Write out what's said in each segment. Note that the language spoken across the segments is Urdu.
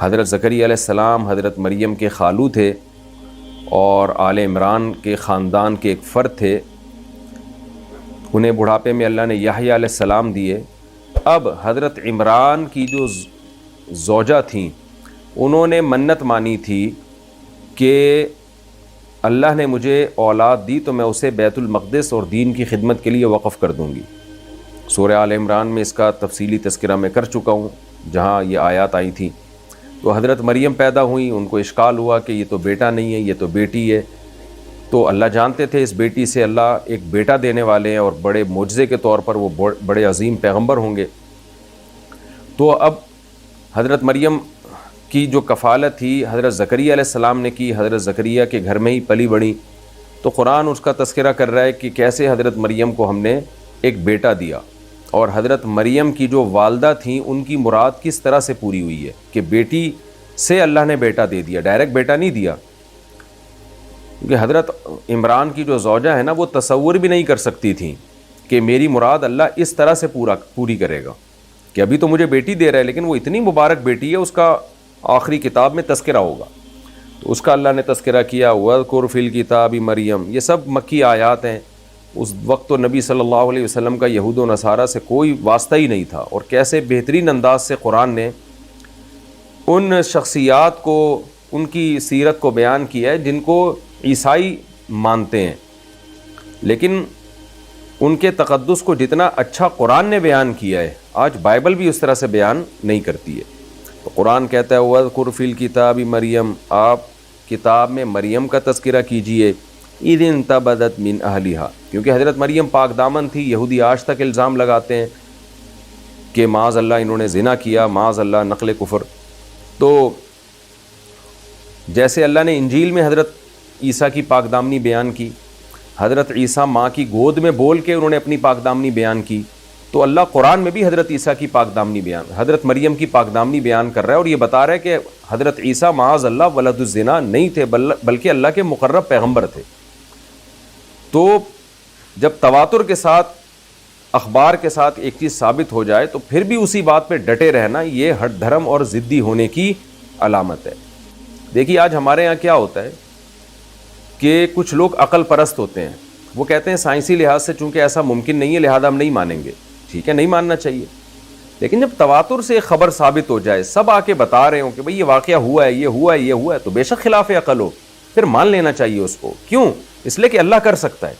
حضرت زکریا علیہ السلام حضرت مریم کے خالو تھے اور آل عمران کے خاندان کے ایک فرد تھے. انہیں بڑھاپے میں اللہ نے یحییٰ علیہ السلام دیے. اب حضرت عمران کی جو زوجہ تھیں انہوں نے منت مانی تھی کہ اللہ نے مجھے اولاد دی تو میں اسے بیت المقدس اور دین کی خدمت کے لیے وقف کر دوں گی. سورہ آل عمران میں اس کا تفصیلی تذکرہ میں کر چکا ہوں جہاں یہ آیات آئی تھیں. تو حضرت مریم پیدا ہوئیں, ان کو اشکال ہوا کہ یہ تو بیٹا نہیں ہے, یہ تو بیٹی ہے. تو اللہ جانتے تھے اس بیٹی سے اللہ ایک بیٹا دینے والے ہیں اور بڑے معجزے کے طور پر وہ بڑے عظیم پیغمبر ہوں گے. تو اب حضرت مریم کی جو کفالت تھی حضرت زکریا علیہ السلام نے کی, حضرت زکریا کے گھر میں ہی پلی بڑھی. تو قرآن اس کا تذکرہ کر رہا ہے کہ کیسے حضرت مریم کو ہم نے ایک بیٹا دیا, اور حضرت مریم کی جو والدہ تھیں ان کی مراد کس طرح سے پوری ہوئی ہے کہ بیٹی سے اللہ نے بیٹا دے دیا, ڈائریکٹ بیٹا نہیں دیا. کیونکہ حضرت عمران کی جو زوجہ ہے نا وہ تصور بھی نہیں کر سکتی تھیں کہ میری مراد اللہ اس طرح سے پوری کرے گا کہ ابھی تو مجھے بیٹی دے رہا ہے لیکن وہ اتنی مبارک بیٹی ہے, اس کا آخری کتاب میں تذکرہ ہوگا. تو اس کا اللہ نے تذکرہ کیا, وَاذْكُرْ فِي الْكِتَابِ مریم. یہ سب مکی آیات ہیں. اس وقت تو نبی صلی اللہ علیہ وسلم کا یہود و نصارہ سے کوئی واسطہ ہی نہیں تھا, اور کیسے بہترین انداز سے قرآن نے ان شخصیات کو, ان کی سیرت کو بیان کیا ہے جن کو عیسائی مانتے ہیں, لیکن ان کے تقدس کو جتنا اچھا قرآن نے بیان کیا ہے آج بائبل بھی اس طرح سے بیان نہیں کرتی ہے. تو قرآن کہتا ہے وَاذْكُرْ فِي الْكِتَابِ مریم, آپ کتاب میں مریم کا تذکرہ کیجئے. اِذِ انتبذت من اہلہا, کیونکہ حضرت مریم پاک دامن تھی. یہودی آج تک الزام لگاتے ہیں کہ معاذ اللہ انہوں نے زنا کیا, معاذ اللہ نقل کفر. تو جیسے اللہ نے انجیل میں حضرت عیسیٰ کی پاک دامنی بیان کی, حضرت عیسیٰ ماں کی گود میں بول کے انہوں نے اپنی پاک دامنی بیان کی, تو اللہ قرآن میں بھی حضرت عیسیٰ کی پاک دامنی حضرت مریم کی پاک دامنی بیان کر رہا ہے, اور یہ بتا رہا ہے کہ حضرت عیسیٰ معاذ اللہ ولد الزنا نہیں تھے بلکہ اللہ کے مقرب پیغمبر تھے. تو جب تواتر کے ساتھ, اخبار کے ساتھ ایک چیز ثابت ہو جائے تو پھر بھی اسی بات پہ ڈٹے رہنا یہ ہٹ دھرم اور ضدی ہونے کی علامت ہے. دیکھیے آج ہمارے یہاں کیا ہوتا ہے کہ کچھ لوگ عقل پرست ہوتے ہیں, وہ کہتے ہیں سائنسی لحاظ سے چونکہ ایسا ممکن نہیں ہے لہذا ہم نہیں مانیں گے. ٹھیک ہے, نہیں ماننا چاہیے, لیکن جب تواتر سے خبر ثابت ہو جائے, سب آ کے بتا رہے ہوں کہ بھئی یہ واقعہ ہوا ہے, یہ ہوا ہے, یہ ہوا ہے, تو بے شک خلاف عقل ہو, پھر مان لینا چاہیے اس کو. کیوں؟ اس لیے کہ اللہ کر سکتا ہے.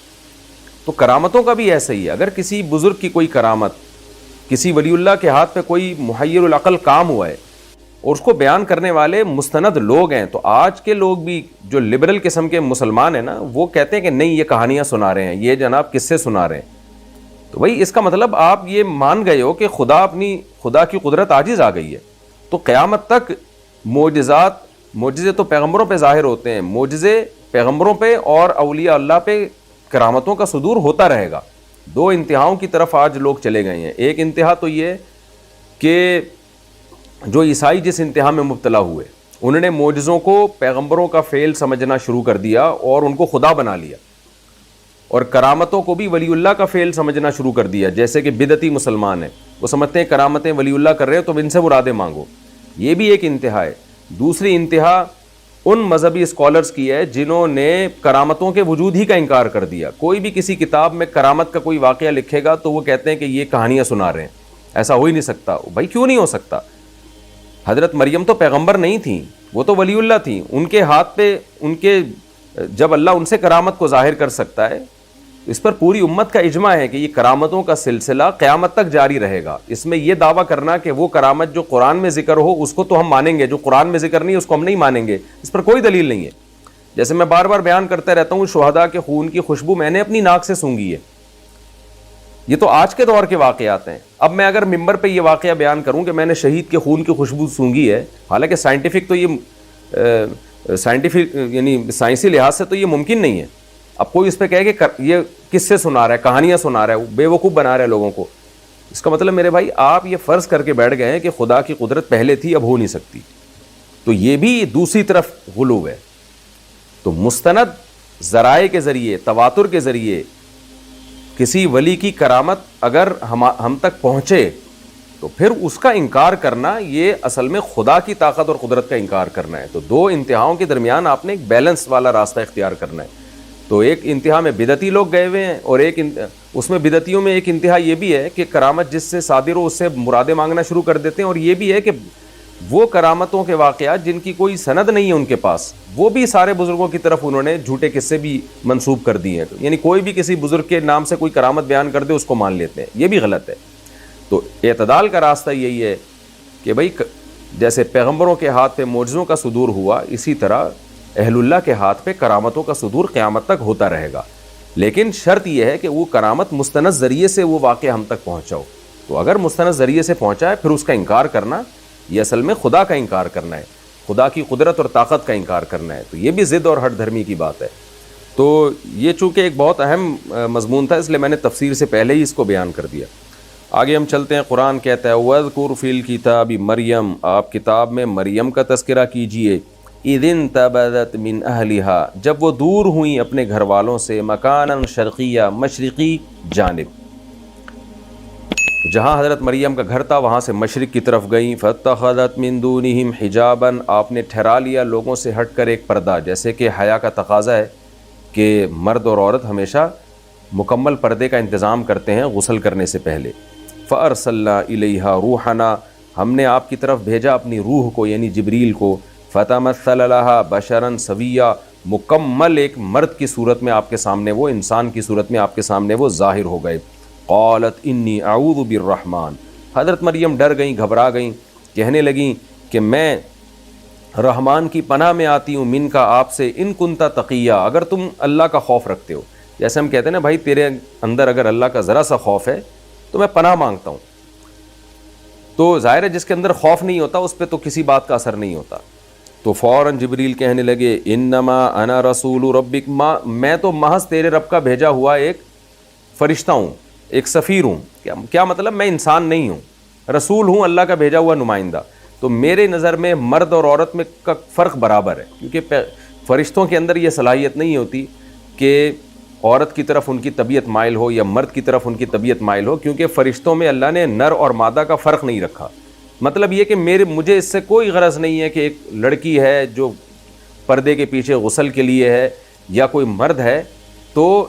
تو کرامتوں کا بھی ایسا ہی ہے. اگر کسی بزرگ کی کوئی کرامت, کسی ولی اللہ کے ہاتھ پہ کوئی محیر العقل کام ہوا ہے اور اس کو بیان کرنے والے مستند لوگ ہیں, تو آج کے لوگ بھی جو لبرل قسم کے مسلمان ہیں نا, وہ کہتے ہیں کہ نہیں یہ کہانیاں سنا رہے ہیں, یہ جناب قصے سنا رہے ہیں. تو بھائی اس کا مطلب آپ یہ مان گئے ہو کہ خدا کی قدرت عاجز آ گئی ہے. تو قیامت تک معجزے تو پیغمبروں پہ ظاہر ہوتے ہیں, معجزے پیغمبروں پہ اور اولیاء اللہ پہ کرامتوں کا صدور ہوتا رہے گا. دو انتہاؤں کی طرف آج لوگ چلے گئے ہیں. ایک انتہا تو یہ کہ جو عیسائی جس انتہا میں مبتلا ہوئے, انہوں نے معجزوں کو پیغمبروں کا فعل سمجھنا شروع کر دیا اور ان کو خدا بنا لیا, اور کرامتوں کو بھی ولی اللہ کا فعل سمجھنا شروع کر دیا. جیسے کہ بدعتی مسلمان ہیں, وہ سمجھتے ہیں کرامتیں ولی اللہ کر رہے ہیں تو ان سے مرادیں مانگو. یہ بھی ایک انتہا ہے. دوسری انتہا ان مذہبی اسکالرز کی ہے جنہوں نے کرامتوں کے وجود ہی کا انکار کر دیا. کوئی بھی کسی کتاب میں کرامت کا کوئی واقعہ لکھے گا تو وہ کہتے ہیں کہ یہ کہانیاں سنا رہے ہیں, ایسا ہو ہی نہیں سکتا. بھائی کیوں نہیں ہو سکتا؟ حضرت مریم تو پیغمبر نہیں تھیں, وہ تو ولی اللہ تھیں. ان کے ہاتھ پہ جب اللہ ان سے کرامت کو ظاہر کر سکتا ہے, اس پر پوری امت کا اجماع ہے کہ یہ کرامتوں کا سلسلہ قیامت تک جاری رہے گا. اس میں یہ دعویٰ کرنا کہ وہ کرامت جو قرآن میں ذکر ہو اس کو تو ہم مانیں گے, جو قرآن میں ذکر نہیں اس کو ہم نہیں مانیں گے, اس پر کوئی دلیل نہیں ہے. جیسے میں بار بار بیان کرتا رہتا ہوں, شہداء کے خون کی خوشبو میں نے اپنی ناک سے سونگھی ہے. یہ تو آج کے دور کے واقعات ہیں. اب میں اگر ممبر پہ یہ واقعہ بیان کروں کہ میں نے شہید کے خون کی خوشبو سونگھی ہے, حالانکہ سائنٹیفک تو یہ یعنی سائنسی لحاظ سے تو یہ ممکن نہیں ہے. اب کوئی اس پہ کہے کہ یہ کس سے سنا رہا ہے, کہانیاں سنا رہا ہے, بے وقوف بنا رہا ہے لوگوں کو. اس کا مطلب میرے بھائی آپ یہ فرض کر کے بیٹھ گئے ہیں کہ خدا کی قدرت پہلے تھی اب ہو نہیں سکتی. تو یہ بھی دوسری طرف غلو ہے. تو مستند ذرائع کے ذریعے, تواتر کے ذریعے کسی ولی کی کرامت اگر ہم تک پہنچے تو پھر اس کا انکار کرنا یہ اصل میں خدا کی طاقت اور قدرت کا انکار کرنا ہے. تو دو انتہاؤں کے درمیان آپ نے ایک بیلنس والا راستہ اختیار کرنا ہے. تو ایک انتہا میں بدعتی لوگ گئے ہوئے ہیں, اور ایک اس میں بدعتیوں میں ایک انتہا یہ بھی ہے کہ کرامت جس سے صادر ہو اس سے مرادیں مانگنا شروع کر دیتے ہیں, اور یہ بھی ہے کہ وہ کرامتوں کے واقعات جن کی کوئی سند نہیں ہے ان کے پاس, وہ بھی سارے بزرگوں کی طرف انہوں نے جھوٹے قصے بھی منسوب کر دیے ہیں. یعنی کوئی بھی کسی بزرگ کے نام سے کوئی کرامت بیان کر دے اس کو مان لیتے ہیں, یہ بھی غلط ہے. تو اعتدال کا راستہ یہی ہے کہ بھئی جیسے پیغمبروں کے ہاتھ پہ معجزوں کا صدور ہوا, اسی طرح اہل اللہ کے ہاتھ پہ کرامتوں کا صدور قیامت تک ہوتا رہے گا. لیکن شرط یہ ہے کہ وہ کرامت مستند ذریعے سے وہ واقعہ ہم تک پہنچاؤ. تو اگر مستند ذریعے سے پہنچا ہے پھر اس کا انکار کرنا یہ اصل میں خدا کا انکار کرنا ہے, خدا کی قدرت اور طاقت کا انکار کرنا ہے. تو یہ بھی ضد اور ہٹ دھرمی کی بات ہے. تو یہ چونکہ ایک بہت اہم مضمون تھا اس لیے میں نے تفسیر سے پہلے ہی اس کو بیان کر دیا. آگے ہم چلتے ہیں. قرآن کہتا ہے وَاذْكُرْ فِي الْكِتَابِ مریم, آپ کتاب میں مریم کا تذکرہ کیجئے. اِذِ انتبذت من اہلها, جب وہ دور ہوئیں اپنے گھر والوں سے, مکاناً شرقیہ, مشرقی جانب, جہاں حضرت مریم کا گھر تھا وہاں سے مشرق کی طرف گئیں. فَاتَّخَذَتْ مِن دُونِهِمْ حِجَابًا, آپ نے ٹھہرا لیا لوگوں سے ہٹ کر ایک پردہ. جیسے کہ حیا کا تقاضا ہے کہ مرد اور عورت ہمیشہ مکمل پردے کا انتظام کرتے ہیں غسل کرنے سے پہلے. فَأَرْسَلْنَا إِلَيْهَا رُوحَنَا, ہم نے آپ کی طرف بھیجا اپنی روح کو یعنی جبریل کو. فَتَمَثَّلَ لَهَا بَشَرًا سَوِيًّا, مکمل ایک مرد کی صورت میں آپ کے سامنے, وہ انسان کی صورت میں آپ کے سامنے وہ ظاہر ہو گئے. قالت انی اعوذ بالرحمن, حضرت مریم ڈر گئیں, گھبرا گئیں, کہنے لگیں کہ میں رحمان کی پناہ میں آتی ہوں, من کا, آپ سے, ان کنتا تقیہ, اگر تم اللہ کا خوف رکھتے ہو. جیسے ہم کہتے ہیں نا بھائی تیرے اندر اگر اللہ کا ذرا سا خوف ہے تو میں پناہ مانگتا ہوں. تو ظاہر ہے جس کے اندر خوف نہیں ہوتا اس پہ تو کسی بات کا اثر نہیں ہوتا. تو فوراً جبریل کہنے لگے انما انا رسول ربک, میں تو محض تیرے رب کا بھیجا ہوا ایک فرشتہ ہوں, ایک سفیر ہوں. کیا مطلب, میں انسان نہیں ہوں, رسول ہوں, اللہ کا بھیجا ہوا نمائندہ. تو میرے نظر میں مرد اور عورت میں کا فرق برابر ہے, کیونکہ فرشتوں کے اندر یہ صلاحیت نہیں ہوتی کہ عورت کی طرف ان کی طبیعت مائل ہو یا مرد کی طرف ان کی طبیعت مائل ہو, کیونکہ فرشتوں میں اللہ نے نر اور مادہ کا فرق نہیں رکھا. مطلب یہ کہ مجھے اس سے کوئی غرض نہیں ہے کہ ایک لڑکی ہے جو پردے کے پیچھے غسل کے لیے ہے یا کوئی مرد ہے, تو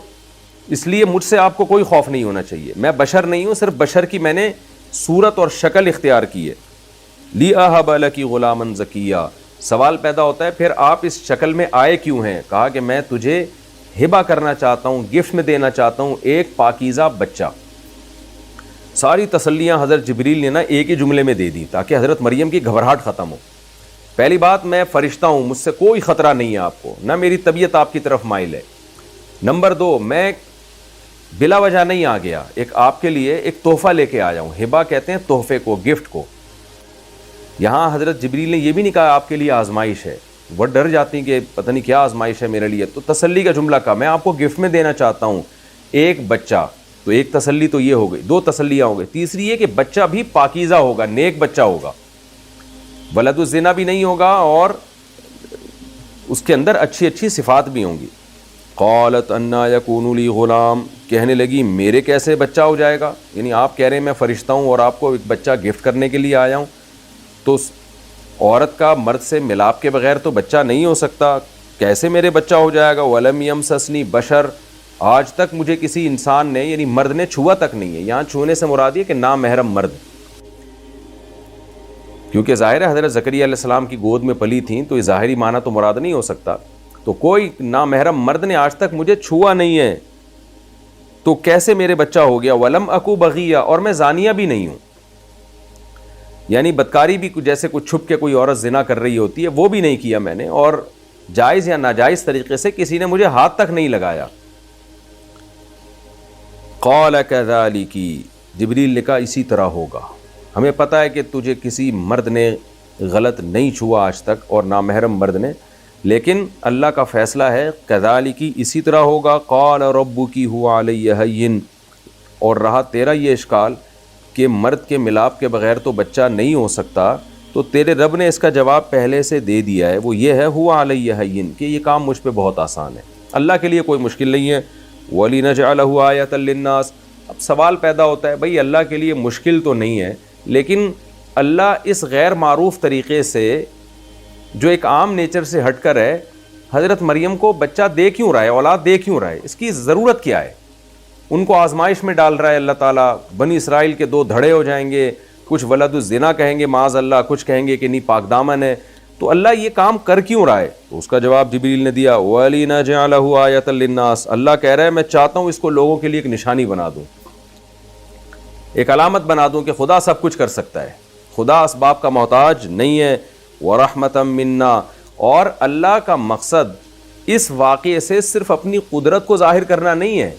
اس لیے مجھ سے آپ کو کوئی خوف نہیں ہونا چاہیے. میں بشر نہیں ہوں, صرف بشر کی میں نے صورت اور شکل اختیار کی ہے. لِأَهَبَ لَكِ غُلَامًا زَكِيًّا, سوال پیدا ہوتا ہے پھر آپ اس شکل میں آئے کیوں ہیں؟ کہا کہ میں تجھے ہبہ کرنا چاہتا ہوں, گفٹ میں دینا چاہتا ہوں ایک پاکیزہ بچہ. ساری تسلیاں حضرت جبریل نے نا ایک ہی جملے میں دے دی تاکہ حضرت مریم کی گھبراہٹ ختم ہو. پہلی بات, میں فرشتہ ہوں, مجھ سے کوئی خطرہ نہیں ہے آپ کو, نہ میری طبیعت آپ کی طرف مائل ہے. نمبر 2, میں بلا وجہ نہیں آ گیا, ایک آپ کے لیے ایک تحفہ لے کے آیا ہوں. ہبہ کہتے ہیں تحفے کو, گفٹ کو. یہاں حضرت جبریل نے یہ بھی نہیں کہا آپ کے لیے آزمائش ہے, وہ ڈر جاتی ہیں کہ پتہ نہیں کیا آزمائش ہے میرے لیے. تو تسلی کا جملہ کہا, میں آپ کو گفٹ میں دینا چاہتا ہوں ایک بچہ. تو ایک تسلی تو یہ ہو گئی, 2 تسلیاں ہو گئی. تیسری یہ کہ بچہ بھی پاکیزہ ہوگا, نیک بچہ ہوگا, ولد الزنا بھی نہیں ہوگا, اور اس کے اندر اچھی اچھی صفات بھی ہوں گی. قالت انا یکون لی غلام, کہنے لگی میرے کیسے بچہ ہو جائے گا؟ یعنی آپ کہہ رہے ہیں میں فرشتہ ہوں اور آپ کو ایک بچہ گفٹ کرنے کے لیے آیا ہوں. تو عورت کا مرد سے ملاپ کے بغیر تو بچہ نہیں ہو سکتا, کیسے میرے بچہ ہو جائے گا؟ ولم یمسسنی بشر, آج تک مجھے کسی انسان نے یعنی مرد نے چھوا تک نہیں ہے. یہاں چھونے سے مراد یہ کہ نامحرم مرد, کیونکہ ظاہر ہے حضرت زکریا علیہ السلام کی گود میں پلی تھیں تو یہ ظاہری معنی تو مراد نہیں ہو سکتا. تو کوئی نامحرم مرد نے آج تک مجھے چھوا نہیں ہے, تو کیسے میرے بچہ ہو گیا؟ ولم اکو بغیہ, اور میں زانیہ بھی نہیں ہوں. یعنی بدکاری بھی, جیسے کوئی چھپ کے کوئی عورت زنا کر رہی ہوتی ہے وہ بھی نہیں کیا میں نے, اور جائز یا ناجائز طریقے سے کسی نے مجھے ہاتھ تک نہیں لگایا. قال کذالک, جبریل نے کہا اسی طرح ہوگا, ہمیں پتہ ہے کہ تجھے کسی مرد نے غلط نہیں چھوا آج تک اور نامحرم مرد نے, لیکن اللہ کا فیصلہ ہے کذالک, اسی طرح ہوگا. قال ربک هو علی ہین, اور رہا تیرا یہ اشکال کہ مرد کے ملاپ کے بغیر تو بچہ نہیں ہو سکتا, تو تیرے رب نے اس کا جواب پہلے سے دے دیا ہے, وہ یہ ہے هو علی ہین, کہ یہ کام مجھ پہ بہت آسان ہے, اللہ کے لیے کوئی مشکل نہیں ہے. وَلِنَجْعَلَهُ آیَةً لِلنَّاسِ, اب سوال پیدا ہوتا ہے بھئی اللہ کے لیے مشکل تو نہیں ہے لیکن اللہ اس غیر معروف طریقے سے جو ایک عام نیچر سے ہٹ کر ہے حضرت مریم کو بچہ دے کیوں رہا ہے, اولاد دے کیوں رہا ہے, اس کی ضرورت کیا ہے؟ ان کو آزمائش میں ڈال رہا ہے اللہ تعالیٰ. بنی اسرائیل کے دو دھڑے ہو جائیں گے, کچھ ولد الزنا کہیں گے معاذ اللہ, کچھ کہیں گے کہ نہیں پاک دامن ہے. تو اللہ یہ کام کر کیوں رہا ہے؟ تو اس کا جواب جبریل نے دیا, وَلِنَجْعَلَهُ آیَةً لِلنَّاسِ, اللہ کہہ رہا ہے میں چاہتا ہوں اس کو لوگوں کے لیے ایک نشانی بنا دوں, ایک علامت بنا دوں کہ خدا سب کچھ کر سکتا ہے, خدا اسباب کا محتاج نہیں ہے. وَرَحْمَةً مِنَّا, اور اللہ کا مقصد اس واقعے سے صرف اپنی قدرت کو ظاہر کرنا نہیں ہے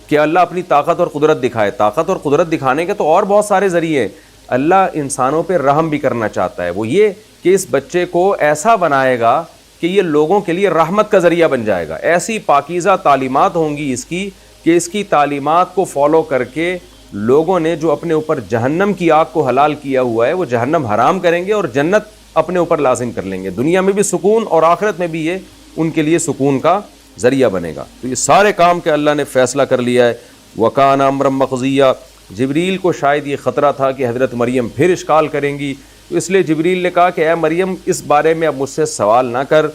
کہ اللہ اپنی طاقت اور قدرت دکھائے. طاقت اور قدرت دکھانے کے تو اور بہت سارے ذریعے ہیں. اللہ انسانوں پہ رحم بھی کرنا چاہتا ہے, وہ یہ کہ اس بچے کو ایسا بنائے گا کہ یہ لوگوں کے لیے رحمت کا ذریعہ بن جائے گا. ایسی پاکیزہ تعلیمات ہوں گی اس کی کہ اس کی تعلیمات کو فالو کر کے لوگوں نے جو اپنے اوپر جہنم کی آگ کو حلال کیا ہوا ہے وہ جہنم حرام کریں گے اور جنت اپنے اوپر لازم کر لیں گے. دنیا میں بھی سکون اور آخرت میں بھی یہ ان کے لیے سکون کا ذریعہ بنے گا. تو یہ سارے کام کے اللہ نے فیصلہ کر لیا ہے. وَكَانَ أَمْرًا مَقْضِيًّا, جبریل کو شاید یہ خطرہ تھا کہ حضرت مریم پھر اشکال کریں گی, تو اس لیے جبریل نے کہا کہ اے مریم اس بارے میں اب مجھ سے سوال نہ کر.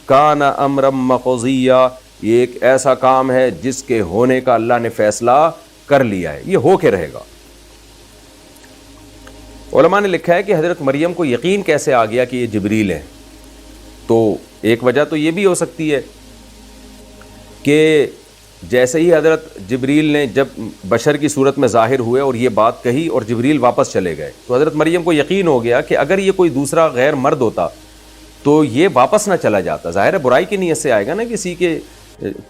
کان امرا مقضیا, یہ ایک ایسا کام ہے جس کے ہونے کا اللہ نے فیصلہ کر لیا ہے, یہ ہو کے رہے گا. علماء نے لکھا ہے کہ حضرت مریم کو یقین کیسے آ گیا کہ یہ جبریل ہے. تو ایک وجہ تو یہ بھی ہو سکتی ہے کہ جیسے ہی حضرت جبریل نے جب بشر کی صورت میں ظاہر ہوئے اور یہ بات کہی اور جبریل واپس چلے گئے, تو حضرت مریم کو یقین ہو گیا کہ اگر یہ کوئی دوسرا غیر مرد ہوتا تو یہ واپس نہ چلا جاتا. ظاہر ہے برائی کی نیت سے آئے گا نا,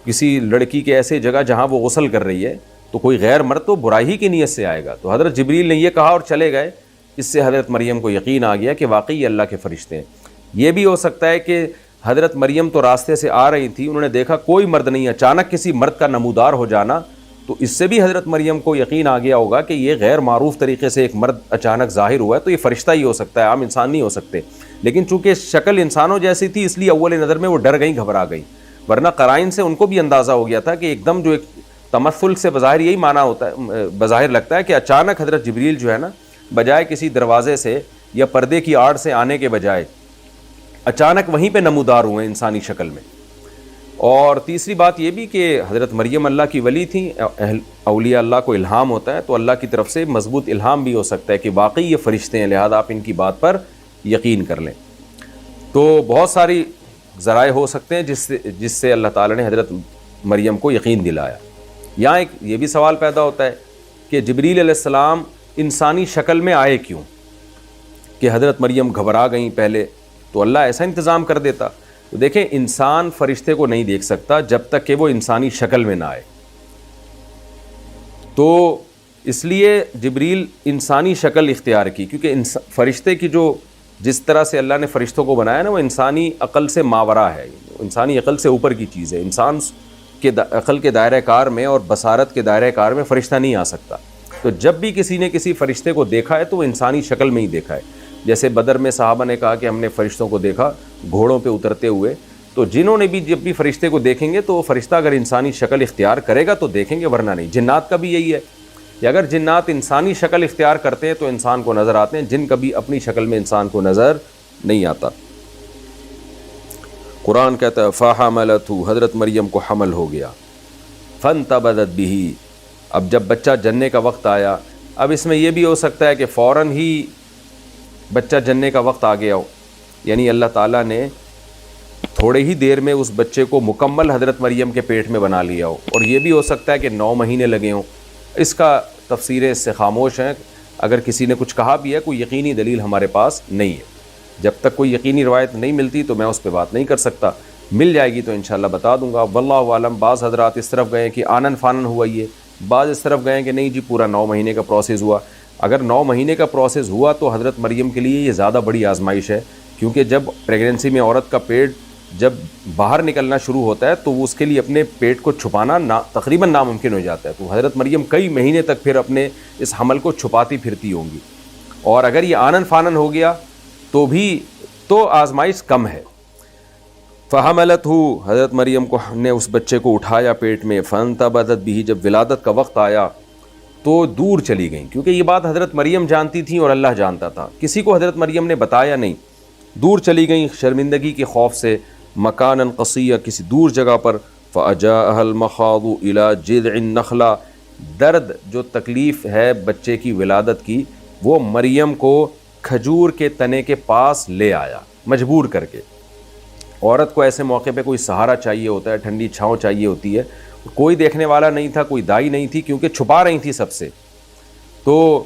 کسی لڑکی کے ایسے جگہ جہاں وہ غسل کر رہی ہے, تو کوئی غیر مرد تو برائی کی نیت سے آئے گا. تو حضرت جبریل نے یہ کہا اور چلے گئے. اس سے حضرت مریم کو یقین آ گیا کہ واقعی یہ اللہ کے فرشتے ہیں. یہ بھی ہو سکتا ہے کہ حضرت مریم تو راستے سے آ رہی تھی, انہوں نے دیکھا کوئی مرد نہیں, اچانک کسی مرد کا نمودار ہو جانا, تو اس سے بھی حضرت مریم کو یقین آ گیا ہوگا کہ یہ غیر معروف طریقے سے ایک مرد اچانک ظاہر ہوا ہے, تو یہ فرشتہ ہی ہو سکتا ہے, عام انسان نہیں ہو سکتے. لیکن چونکہ شکل انسانوں جیسی تھی اس لیے اول نظر میں وہ ڈر گئیں, گھبرا گئیں, ورنہ قرائن سے ان کو بھی اندازہ ہو گیا تھا کہ ایک دم جو ایک تمثل سے بظاہر یہی معنی ہوتا ہے, بظاہر لگتا ہے کہ اچانک حضرت جبریل جو ہے نا, بجائے کسی دروازے سے یا پردے کی آڑ سے آنے کے بجائے اچانک وہیں پہ نمودار ہوئے انسانی شکل میں. اور تیسری بات یہ بھی کہ حضرت مریم اللہ کی ولی تھیں, اولیاء اللہ کو الہام ہوتا ہے, تو اللہ کی طرف سے مضبوط الہام بھی ہو سکتا ہے کہ واقعی یہ فرشتے ہیں, لہذا آپ ان کی بات پر یقین کر لیں. تو بہت ساری ذرائع ہو سکتے ہیں جس سے اللہ تعالیٰ نے حضرت مریم کو یقین دلایا. یہاں ایک یہ بھی سوال پیدا ہوتا ہے کہ جبریل علیہ السلام انسانی شکل میں آئے کیوں, کہ حضرت مریم گھبرا گئیں پہلے, تو اللہ ایسا انتظام کر دیتا. تو دیکھیں انسان فرشتے کو نہیں دیکھ سکتا جب تک کہ وہ انسانی شکل میں نہ آئے, تو اس لیے جبریل انسانی شکل اختیار کی, کیونکہ فرشتے کی جو جس طرح سے اللہ نے فرشتوں کو بنایا نا وہ انسانی عقل سے ماورا ہے, انسانی عقل سے اوپر کی چیز ہے. انسان کے عقل کے دائرہ کار میں اور بصارت کے دائرہ کار میں فرشتہ نہیں آ سکتا. تو جب بھی کسی نے کسی فرشتے کو دیکھا ہے تو وہ انسانی شکل میں ہی دیکھا ہے. جیسے بدر میں صحابہ نے کہا کہ ہم نے فرشتوں کو دیکھا گھوڑوں پہ اترتے ہوئے, تو جنہوں نے بھی جب بھی فرشتے کو دیکھیں گے تو وہ فرشتہ اگر انسانی شکل اختیار کرے گا تو دیکھیں گے, ورنہ نہیں. جنات کا بھی یہی ہے کہ اگر جنات انسانی شکل اختیار کرتے ہیں تو انسان کو نظر آتے ہیں, جن کبھی اپنی شکل میں انسان کو نظر نہیں آتا. قرآن کہتا ہے فَحَمَلَتْهُ, حضرت مریم کو حمل ہو گیا, فَانْتَبَذَتْ بِهِ, اب جب بچہ جننے کا وقت آیا. اب اس میں یہ بھی ہو سکتا ہے کہ فوراً ہی بچہ جننے کا وقت آ گیا ہو, یعنی اللہ تعالیٰ نے تھوڑے ہی دیر میں اس بچے کو مکمل حضرت مریم کے پیٹ میں بنا لیا ہو. اور یہ بھی ہو سکتا ہے کہ 9 مہینے لگے ہوں. اس کا تفسیریں اس سے خاموش ہیں, اگر کسی نے کچھ کہا بھی ہے کوئی یقینی دلیل ہمارے پاس نہیں ہے. جب تک کوئی یقینی روایت نہیں ملتی تو میں اس پہ بات نہیں کر سکتا, مل جائے گی تو انشاءاللہ بتا دوں گا. واللہ عالم. بعض حضرات اس طرف گئے کہ آنن فانن ہوا یہ, بعض اس طرف گئے کہ نہیں جی پورا 9 مہینے کا پروسیس ہوا. اگر 9 مہینے کا پروسیس ہوا تو حضرت مریم کے لیے یہ زیادہ بڑی آزمائش ہے, کیونکہ جب پریگننسی میں عورت کا پیٹ جب باہر نکلنا شروع ہوتا ہے تو وہ اس کے لیے اپنے پیٹ کو چھپانا تقریباً ناممکن ہو جاتا ہے. تو حضرت مریم کئی مہینے تک پھر اپنے اس حمل کو چھپاتی پھرتی ہوں گی, اور اگر یہ آنن فانن ہو گیا تو بھی تو آزمائش کم ہے. فَحَمَلَتْهُ, حضرت مریم کو نے اس بچے کو اٹھایا پیٹ میں, فَانْتَبَذَتْ بِهِ, جب ولادت کا وقت آیا تو دور چلی گئیں، کیونکہ یہ بات حضرت مریم جانتی تھیں اور اللہ جانتا تھا، کسی کو حضرت مریم نے بتایا نہیں، دور چلی گئیں شرمندگی کے خوف سے، مکاناً قصیہ، کسی دور جگہ پر، فَأَجَاءَهَا الْمَخَاضُ إِلَى جِذْعِ النَّخْلَةِ، درد جو تکلیف ہے بچے کی ولادت کی وہ مریم کو کھجور کے تنے کے پاس لے آیا مجبور کر کے۔ عورت کو ایسے موقع پہ کوئی سہارا چاہیے ہوتا ہے، ٹھنڈی چھاؤں چاہیے ہوتی ہے، کوئی دیکھنے والا نہیں تھا، کوئی دائی نہیں تھی، کیونکہ چھپا رہی تھی سب سے، تو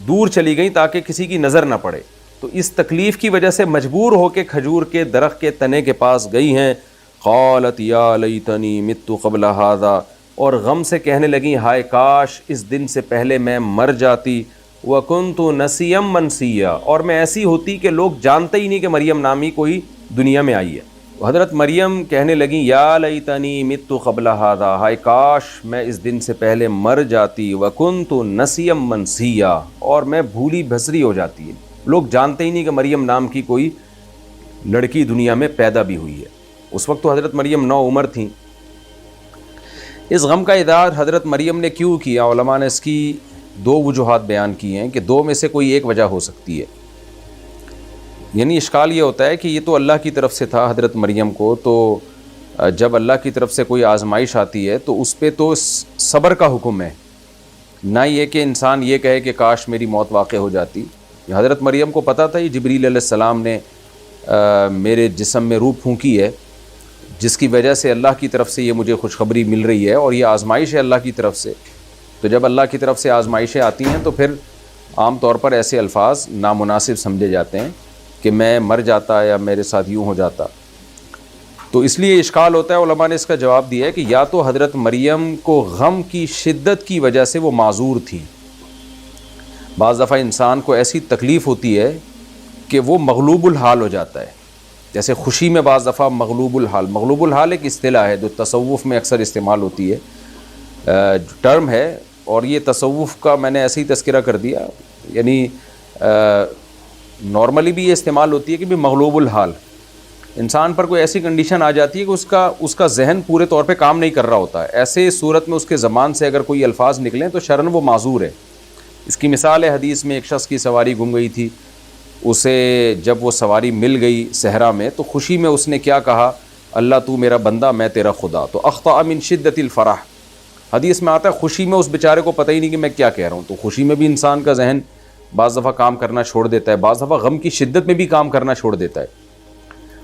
دور چلی گئیں تاکہ کسی کی نظر نہ پڑے، تو اس تکلیف کی وجہ سے مجبور ہو کے کھجور کے درخت کے تنے کے پاس گئی ہیں۔ قالت یا لیتنی مت قبل ھذا، اور غم سے کہنے لگیں ہائے کاش اس دن سے پہلے میں مر جاتی، وکنت نسیا منسیا، اور میں ایسی ہوتی کہ لوگ جانتے ہی نہیں کہ مریم نامی کوئی دنیا میں آئی ہے۔ حضرت مریم کہنے لگیں یا لیتنی مت قبل ھذا، ہائے کاش میں اس دن سے پہلے مر جاتی، وکنت نسیا منسیا، اور میں بھولی بھسری ہو جاتی، لوگ جانتے ہی نہیں کہ مریم نام کی کوئی لڑکی دنیا میں پیدا بھی ہوئی ہے۔ اس وقت تو حضرت مریم نو عمر تھیں۔ اس غم کا اظہار حضرت مریم نے کیوں کیا؟ علماء نے اس کی دو وجوہات بیان کی ہیں کہ دو میں سے کوئی ایک وجہ ہو سکتی ہے، یعنی اشکال یہ ہوتا ہے کہ یہ تو اللہ کی طرف سے تھا حضرت مریم کو، تو جب اللہ کی طرف سے کوئی آزمائش آتی ہے تو اس پہ تو صبر کا حکم ہے، نہ یہ کہ انسان یہ کہے کہ کاش میری موت واقع ہو جاتی۔ حضرت مریم کو پتہ تھا یہ جبریل علیہ السلام نے میرے جسم میں روح پھونکی ہے، جس کی وجہ سے اللہ کی طرف سے یہ مجھے خوشخبری مل رہی ہے، اور یہ آزمائش ہے اللہ کی طرف سے۔ تو جب اللہ کی طرف سے آزمائشیں آتی ہیں تو پھر عام طور پر ایسے الفاظ نامناسب سمجھے جاتے ہیں کہ میں مر جاتا یا میرے ساتھ یوں ہو جاتا، تو اس لیے اشکال ہوتا ہے۔ علماء نے اس کا جواب دیا ہے کہ یا تو حضرت مریم کو غم کی شدت کی وجہ سے وہ معذور تھی، بعض دفعہ انسان کو ایسی تکلیف ہوتی ہے کہ وہ مغلوب الحال ہو جاتا ہے، جیسے خوشی میں بعض دفعہ مغلوب الحال ایک اصطلاح ہے جو تصوف میں اکثر استعمال ہوتی ہے، ٹرم ہے، اور یہ تصوف کا میں نے ایسے ہی تذکرہ کر دیا، یعنی نارملی بھی یہ استعمال ہوتی ہے کہ بھی مغلوب الحال، انسان پر کوئی ایسی کنڈیشن آ جاتی ہے کہ اس کا ذہن پورے طور پہ کام نہیں کر رہا ہوتا ہے، ایسے صورت میں اس کے زبان سے اگر کوئی الفاظ نکلیں تو شرعاً وہ معذور ہے۔ اس کی مثال ہے حدیث میں ایک شخص کی سواری گم گئی تھی، اسے جب وہ سواری مل گئی صحرا میں تو خوشی میں اس نے کیا کہا، اللہ تو میرا بندہ میں تیرا خدا، تو اخطأ من شدت الفرح، حدیث میں آتا ہے خوشی میں اس بیچارے کو پتہ ہی نہیں کہ میں کیا کہہ رہا ہوں، تو خوشی میں بھی انسان کا ذہن بعض دفعہ کام کرنا چھوڑ دیتا ہے، بعض دفعہ غم کی شدت میں بھی کام کرنا چھوڑ دیتا ہے۔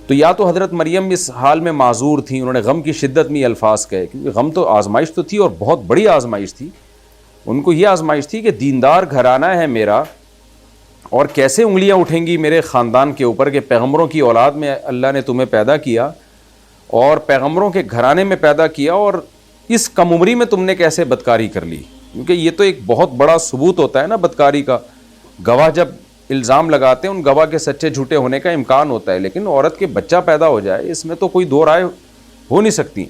تو یا تو حضرت مریم اس حال میں معذور تھیں، انہوں نے غم کی شدت میں یہ الفاظ کہے، کیونکہ غم تو آزمائش تو تھی اور بہت بڑی آزمائش تھی، ان کو یہ آزمائش تھی کہ دیندار گھرانہ ہے میرا، اور کیسے انگلیاں اٹھیں گی میرے خاندان کے اوپر کہ پیغمبروں کی اولاد میں اللہ نے تمہیں پیدا کیا اور پیغمبروں کے گھرانے میں پیدا کیا، اور اس کم عمری میں تم نے کیسے بدکاری کر لی، کیونکہ یہ تو ایک بہت بڑا ثبوت ہوتا ہے نا بدکاری کا، گواہ جب الزام لگاتے ہیں ان گواہ کے سچے جھوٹے ہونے کا امکان ہوتا ہے، لیکن عورت کے بچہ پیدا ہو جائے اس میں تو کوئی دو رائے ہو نہیں سکتی،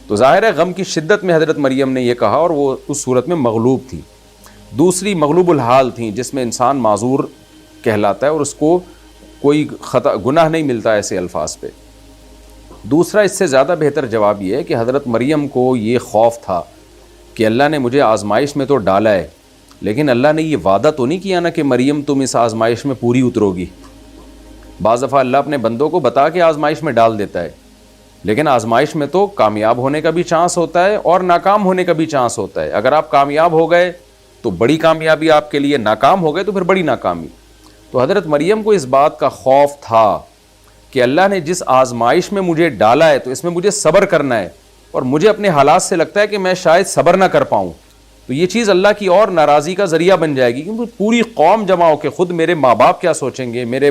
تو ظاہر ہے غم کی شدت میں حضرت مریم نے یہ کہا اور وہ اس صورت میں مغلوب تھی۔ دوسری مغلوب الحال تھیں جس میں انسان معذور کہلاتا ہے اور اس کو کوئی خطا گناہ نہیں ملتا ایسے الفاظ پہ۔ دوسرا اس سے زیادہ بہتر جواب یہ ہے کہ حضرت مریم کو یہ خوف تھا کہ اللہ نے مجھے آزمائش میں تو ڈالا ہے، لیکن اللہ نے یہ وعدہ تو نہیں کیا نا کہ مریم تم اس آزمائش میں پوری اترو گی۔ بعض دفعہ اللہ اپنے بندوں کو بتا کے آزمائش میں ڈال دیتا ہے، لیکن آزمائش میں تو کامیاب ہونے کا بھی چانس ہوتا ہے اور ناکام ہونے کا بھی چانس ہوتا ہے۔ اگر آپ کامیاب ہو گئے تو بڑی کامیابی آپ کے لیے، ناکام ہو گئے تو پھر بڑی ناکامی۔ تو حضرت مریم کو اس بات کا خوف تھا کہ اللہ نے جس آزمائش میں مجھے ڈالا ہے تو اس میں مجھے صبر کرنا ہے، اور مجھے اپنے حالات سے لگتا ہے کہ میں شاید صبر نہ کر پاؤں، تو یہ چیز اللہ کی اور ناراضی کا ذریعہ بن جائے گی، کیونکہ پوری قوم جمع ہو کے خود میرے ماں باپ کیا سوچیں گے، میرے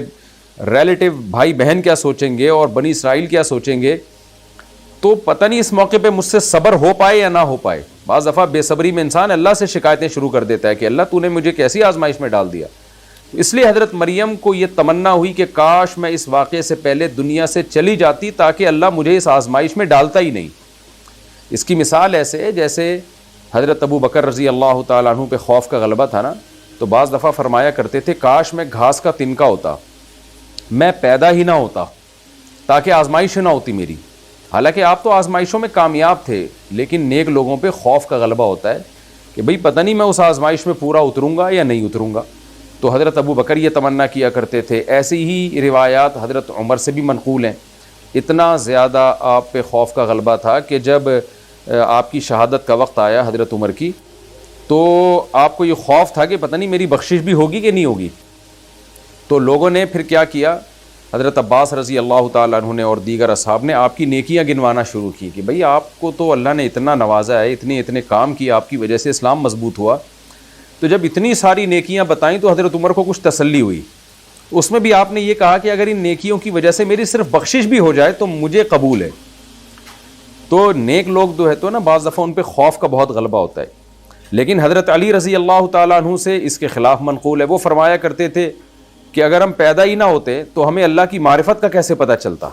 ریلیٹیو بھائی بہن کیا سوچیں گے، اور بنی اسرائیل کیا سوچیں گے، تو پتہ نہیں اس موقع پہ مجھ سے صبر ہو پائے یا نہ ہو پائے۔ بعض دفعہ بے صبری میں انسان اللہ سے شکایتیں شروع کر دیتا ہے کہ اللہ تو نے مجھے کیسی آزمائش میں ڈال دیا۔ اس لیے حضرت مریم کو یہ تمنا ہوئی کہ کاش میں اس واقعے سے پہلے دنیا سے چلی جاتی تاکہ اللہ مجھے اس آزمائش میں ڈالتا ہی نہیں۔ اس کی مثال ایسے ہے جیسے حضرت ابو بکر رضی اللہ تعالیٰ عنہ پہ خوف کا غلبہ تھا نا، تو بعض دفعہ فرمایا کرتے تھے کاش میں گھاس کا تنکا ہوتا، میں پیدا ہی نہ ہوتا تاکہ آزمائش نہ ہوتی میری۔ حالانکہ آپ تو آزمائشوں میں کامیاب تھے، لیکن نیک لوگوں پہ خوف کا غلبہ ہوتا ہے کہ بھئی پتہ نہیں میں اس آزمائش میں پورا اتروں گا یا نہیں اتروں گا. تو حضرت ابو بکر یہ تمنا کیا کرتے تھے. ایسی ہی روایات حضرت عمر سے بھی منقول ہیں. اتنا زیادہ آپ پہ خوف کا غلبہ تھا کہ جب آپ کی شہادت کا وقت آیا حضرت عمر کی, تو آپ کو یہ خوف تھا کہ پتہ نہیں میری بخشش بھی ہوگی کہ نہیں ہوگی. تو لوگوں نے پھر کیا کیا, حضرت عباس رضی اللہ تعالیٰ عنہ نے اور دیگر اصحاب نے آپ کی نیکیاں گنوانا شروع کی کہ بھئی آپ کو تو اللہ نے اتنا نوازا ہے, اتنے کام کیے, آپ کی وجہ سے اسلام مضبوط ہوا. تو جب اتنی ساری نیکیاں بتائیں تو حضرت عمر کو کچھ تسلی ہوئی. اس میں بھی آپ نے یہ کہا کہ اگر ان نیکیوں کی وجہ سے میری صرف بخشش بھی ہو جائے تو مجھے قبول ہے. تو نیک لوگ جو ہے تو نا بعض دفعہ ان پہ خوف کا بہت غلبہ ہوتا ہے. لیکن حضرت علی رضی اللہ تعالیٰ عنہ سے اس کے خلاف منقول ہے. وہ فرمایا کرتے تھے کہ اگر ہم پیدا ہی نہ ہوتے تو ہمیں اللہ کی معرفت کا کیسے پتہ چلتا.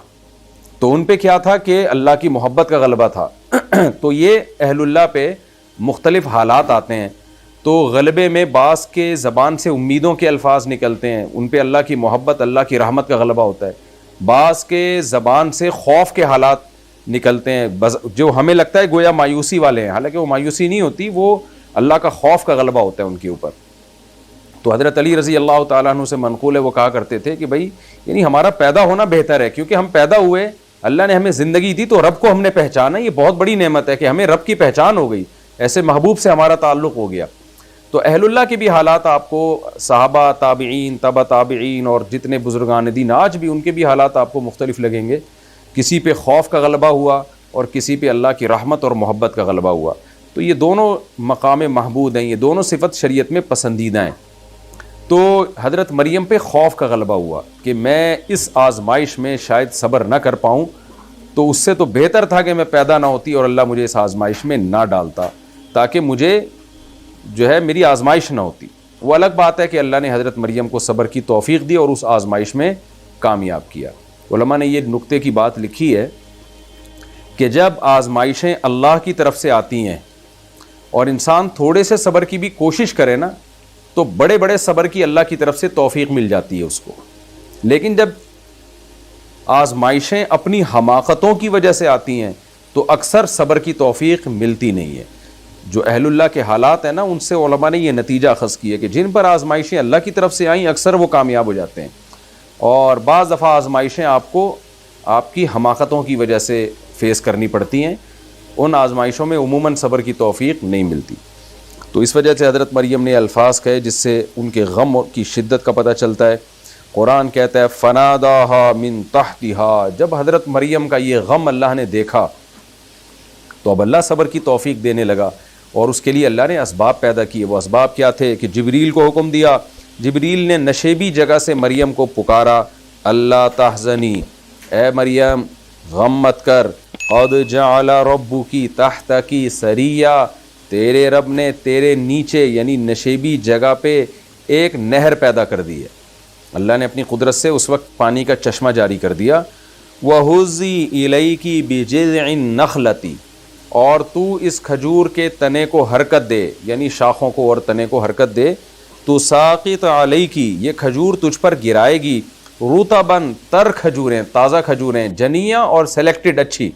تو ان پہ کیا تھا کہ اللہ کی محبت کا غلبہ تھا. تو یہ اہل اللہ پہ مختلف حالات آتے ہیں, تو غلبے میں بعض کے زبان سے امیدوں کے الفاظ نکلتے ہیں, ان پہ اللہ کی محبت اللہ کی رحمت کا غلبہ ہوتا ہے. بعض کے زبان سے خوف کے حالات نکلتے ہیں جو ہمیں لگتا ہے گویا مایوسی والے ہیں, حالانکہ وہ مایوسی نہیں ہوتی, وہ اللہ کا خوف کا غلبہ ہوتا ہے ان کے اوپر. تو حضرت علی رضی اللہ تعالیٰ عنہ سے منقول ہے, وہ کہا کرتے تھے کہ بھائی یعنی ہمارا پیدا ہونا بہتر ہے, کیونکہ ہم پیدا ہوئے, اللہ نے ہمیں زندگی دی تو رب کو ہم نے پہچانا. یہ بہت بڑی نعمت ہے کہ ہمیں رب کی پہچان ہو گئی, ایسے محبوب سے ہمارا تعلق ہو گیا. تو اہل اللہ کے بھی حالات آپ کو, صحابہ, تابعین, تبع تابعین اور جتنے بزرگان دین آج بھی, ان کے بھی حالات آپ کو مختلف لگیں گے. کسی پہ خوف کا غلبہ ہوا اور کسی پہ اللہ کی رحمت اور محبت کا غلبہ ہوا. تو یہ دونوں مقام محمود ہیں, یہ دونوں صفت شریعت میں پسندیدہ ہیں. تو حضرت مریم پہ خوف کا غلبہ ہوا کہ میں اس آزمائش میں شاید صبر نہ کر پاؤں, تو اس سے تو بہتر تھا کہ میں پیدا نہ ہوتی اور اللہ مجھے اس آزمائش میں نہ ڈالتا, تاکہ مجھے جو ہے میری آزمائش نہ ہوتی. وہ الگ بات ہے کہ اللہ نے حضرت مریم کو صبر کی توفیق دی اور اس آزمائش میں کامیاب کیا. علماء نے یہ نقطے کی بات لکھی ہے کہ جب آزمائشیں اللہ کی طرف سے آتی ہیں اور انسان تھوڑے سے صبر کی بھی کوشش کرے نا, تو بڑے بڑے صبر کی اللہ کی طرف سے توفیق مل جاتی ہے اس کو. لیکن جب آزمائشیں اپنی حماقتوں کی وجہ سے آتی ہیں تو اکثر صبر کی توفیق ملتی نہیں ہے. جو اہل اللہ کے حالات ہیں نا, ان سے علماء نے یہ نتیجہ اخذ کیا کہ جن پر آزمائشیں اللہ کی طرف سے آئیں اکثر وہ کامیاب ہو جاتے ہیں, اور بعض دفعہ آزمائشیں آپ کو آپ کی حماقتوں کی وجہ سے فیس کرنی پڑتی ہیں. ان آزمائشوں میں عموماً صبر کی توفیق نہیں ملتی. تو اس وجہ سے حضرت مریم نے الفاظ کہے جس سے ان کے غم کی شدت کا پتہ چلتا ہے. قرآن کہتا ہے فناداها من تحتها, جب حضرت مریم کا یہ غم اللہ نے دیکھا تو اب اللہ صبر کی توفیق دینے لگا, اور اس کے لیے اللہ نے اسباب پیدا کیے. وہ اسباب کیا تھے کہ جبریل کو حکم دیا, جبریل نے نشیبی جگہ سے مریم کو پکارا, اللہ تحزنی, اے مریم غم مت کر, قد جعل ربکی تحتکی سریا, تیرے رب نے تیرے نیچے یعنی نشیبی جگہ پہ ایک نہر پیدا کر دی ہے. اللہ نے اپنی قدرت سے اس وقت پانی کا چشمہ جاری کر دیا. وَهُزِّي إِلَيْكِ بِجِذْعِ النَّخْلَةِ, اور تو اس کھجور کے تنے کو حرکت دے, یعنی شاخوں کو اور تنے کو حرکت دے. تُسَاقِطْ عَلَيْكِ, یہ کھجور تجھ پر گرائے گی, رُطَبًا, تر کھجوریں, تازہ کھجوریں, جنیاں اور سلیکٹڈ اچھی.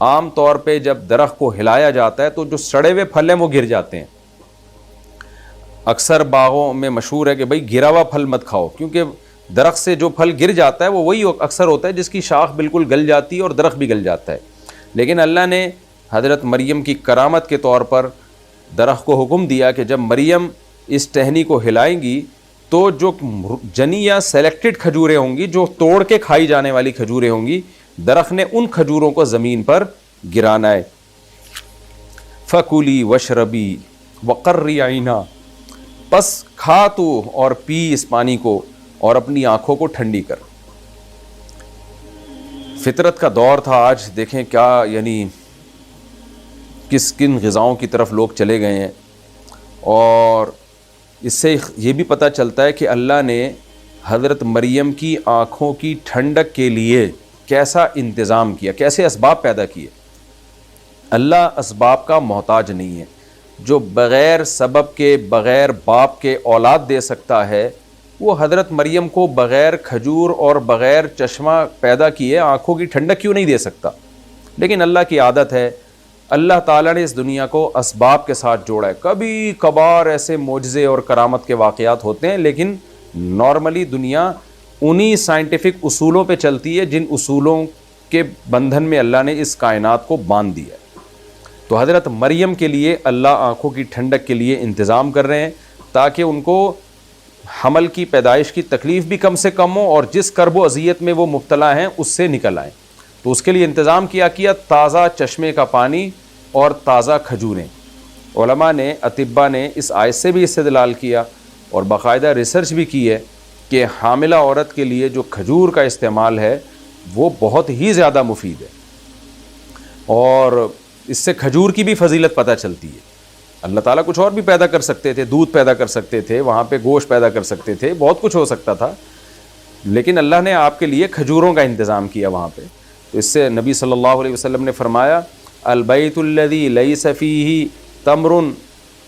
عام طور پہ جب درخت کو ہلایا جاتا ہے تو جو سڑے ہوئے پھل ہیں وہ گر جاتے ہیں. اکثر باغوں میں مشہور ہے کہ بھئی گرا ہوا پھل مت کھاؤ, کیونکہ درخت سے جو پھل گر جاتا ہے وہ وہی اکثر ہوتا ہے جس کی شاخ بالکل گل جاتی ہے اور درخت بھی گل جاتا ہے. لیکن اللہ نے حضرت مریم کی کرامت کے طور پر درخت کو حکم دیا کہ جب مریم اس ٹہنی کو ہلائیں گی تو جو جنی یا سلیکٹڈ کھجوریں ہوں گی, جو توڑ کے کھائی جانے والی کھجوریں ہوں گی, درخت نے ان کھجوروں کو زمین پر گرانا ہے. فَكُلِي وَاشْرَبِي وَقَرِّي عَيْنَا, پس کھا تو اور پی اس پانی کو اور اپنی آنکھوں کو ٹھنڈی کر. فطرت کا دور تھا. آج دیکھیں کیا یعنی کن غذاؤں کی طرف لوگ چلے گئے ہیں, اور اس سے یہ بھی پتہ چلتا ہے کہ اللہ نے حضرت مریم کی آنکھوں کی ٹھنڈک کے لیے کیسا انتظام کیا, کیسے اسباب پیدا کیے. اللہ اسباب کا محتاج نہیں ہے. جو بغیر سبب کے, بغیر باپ کے اولاد دے سکتا ہے, وہ حضرت مریم کو بغیر کھجور اور بغیر چشمہ پیدا کیے آنکھوں کی ٹھنڈک کیوں نہیں دے سکتا. لیکن اللہ کی عادت ہے اللہ تعالیٰ نے اس دنیا کو اسباب کے ساتھ جوڑا ہے. کبھی کبھار ایسے معجزے اور کرامت کے واقعات ہوتے ہیں، لیکن نارملی دنیا انہی سائنٹیفک اصولوں پہ چلتی ہے جن اصولوں کے بندھن میں اللہ نے اس کائنات کو باندھ دیا ہے. تو حضرت مریم کے لیے اللہ آنکھوں کی ٹھنڈک کے لیے انتظام کر رہے ہیں تاکہ ان کو حمل کی پیدائش کی تکلیف بھی کم سے کم ہو اور جس کرب و اذیت میں وہ مبتلا ہیں اس سے نکل آئیں. تو اس کے لیے انتظام کیا تازہ چشمے کا پانی اور تازہ کھجوریں. علماء نے، اطباء نے اس آیت سے بھی استدلال کیا اور باقاعدہ ریسرچ بھی کی ہے کہ حاملہ عورت کے لیے جو کھجور کا استعمال ہے وہ بہت ہی زیادہ مفید ہے، اور اس سے کھجور کی بھی فضیلت پتہ چلتی ہے. اللہ تعالیٰ کچھ اور بھی پیدا کر سکتے تھے، دودھ پیدا کر سکتے تھے، وہاں پہ گوشت پیدا کر سکتے تھے، بہت کچھ ہو سکتا تھا، لیکن اللہ نے آپ کے لیے کھجوروں کا انتظام کیا وہاں پہ. تو اس سے نبی صلی اللہ علیہ وسلم نے فرمایا البیت الذی لیس فیہ تمر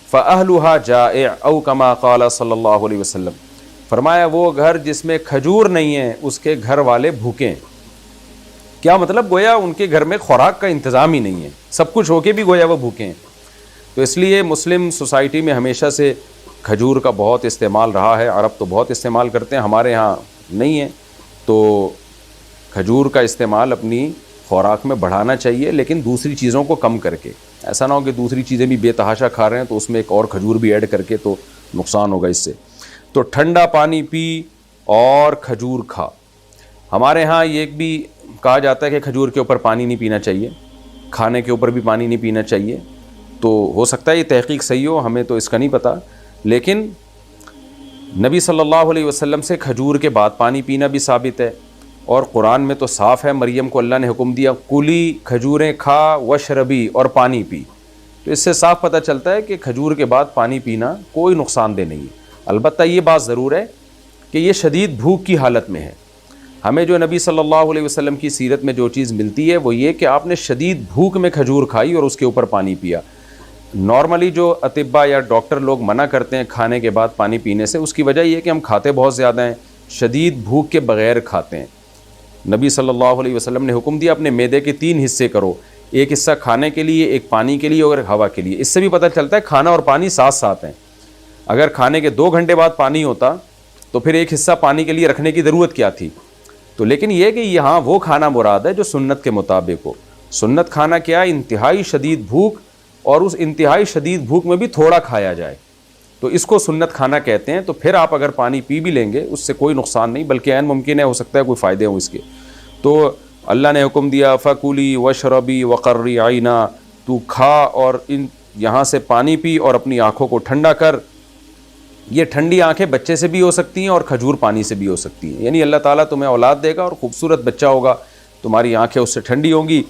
فاہلها جائع او کما قال صلی اللہ علیہ وسلم. فرمایا وہ گھر جس میں کھجور نہیں ہے اس کے گھر والے بھوکے ہیں. کیا مطلب؟ گویا ان کے گھر میں خوراک کا انتظام ہی نہیں ہے، سب کچھ ہو کے بھی گویا وہ بھوکے ہیں. تو اس لیے مسلم سوسائٹی میں ہمیشہ سے کھجور کا بہت استعمال رہا ہے. عرب تو بہت استعمال کرتے ہیں، ہمارے ہاں نہیں ہے. تو کھجور کا استعمال اپنی خوراک میں بڑھانا چاہیے، لیکن دوسری چیزوں کو کم کر کے. ایسا نہ ہو کہ دوسری چیزیں بھی بے تحاشا کھا رہے ہیں تو اس میں ایک اور کھجور بھی ایڈ کر کے تو نقصان ہوگا اس سے. تو ٹھنڈا پانی پی اور کھجور کھا. ہمارے ہاں یہ بھی کہا جاتا ہے کہ کھجور کے اوپر پانی نہیں پینا چاہیے، کھانے کے اوپر بھی پانی نہیں پینا چاہیے. تو ہو سکتا ہے یہ تحقیق صحیح ہو، ہمیں تو اس کا نہیں پتہ، لیکن نبی صلی اللہ علیہ وسلم سے کھجور کے بعد پانی پینا بھی ثابت ہے. اور قرآن میں تو صاف ہے، مریم کو اللہ نے حکم دیا کلی، کھجوریں کھا، وشربی، اور پانی پی. تو اس سے صاف پتہ چلتا ہے کہ کھجور کے بعد پانی پینا کوئی نقصان دہ نہیں ہے. البتہ یہ بات ضرور ہے کہ یہ شدید بھوک کی حالت میں ہے. ہمیں جو نبی صلی اللہ علیہ وسلم کی سیرت میں جو چیز ملتی ہے وہ یہ کہ آپ نے شدید بھوک میں کھجور کھائی اور اس کے اوپر پانی پیا. نارملی جو اطباء یا ڈاکٹر لوگ منع کرتے ہیں کھانے کے بعد پانی پینے سے، اس کی وجہ یہ ہے کہ ہم کھاتے بہت زیادہ ہیں، شدید بھوک کے بغیر کھاتے ہیں. نبی صلی اللہ علیہ وسلم نے حکم دیا اپنے معدے کے 3 حصے کرو، ایک حصہ کھانے کے لیے، ایک پانی کے لیے اور ایک ہوا کے لیے. اس سے بھی پتہ چلتا ہے کھانا اور پانی ساتھ ساتھ ہیں. اگر کھانے کے 2 گھنٹے بعد پانی ہوتا تو پھر ایک حصہ پانی کے لیے رکھنے کی ضرورت کیا تھی؟ تو لیکن یہ کہ یہاں وہ کھانا مراد ہے جو سنت کے مطابق ہو. سنت کھانا کیا؟ انتہائی شدید بھوک، اور اس انتہائی شدید بھوک میں بھی تھوڑا کھایا جائے، تو اس کو سنت کھانا کہتے ہیں. تو پھر آپ اگر پانی پی بھی لیں گے اس سے کوئی نقصان نہیں، بلکہ عین ممکن ہے ہو سکتا ہے کوئی فائدے ہوں اس کے. تو اللہ نے حکم دیا فَكُلِي وَاشْرَبِي وَقَرِّ عَيْنًا، تو کھا اور یہاں سے پانی پی اور اپنی آنکھوں کو ٹھنڈا کر. یہ ٹھنڈی آنکھیں بچے سے بھی ہو سکتی ہیں اور کھجور پانی سے بھی ہو سکتی ہیں. یعنی اللہ تعالیٰ تمہیں اولاد دے گا اور خوبصورت بچہ ہوگا، تمہاری آنکھیں اس سے ٹھنڈی ہوں گی.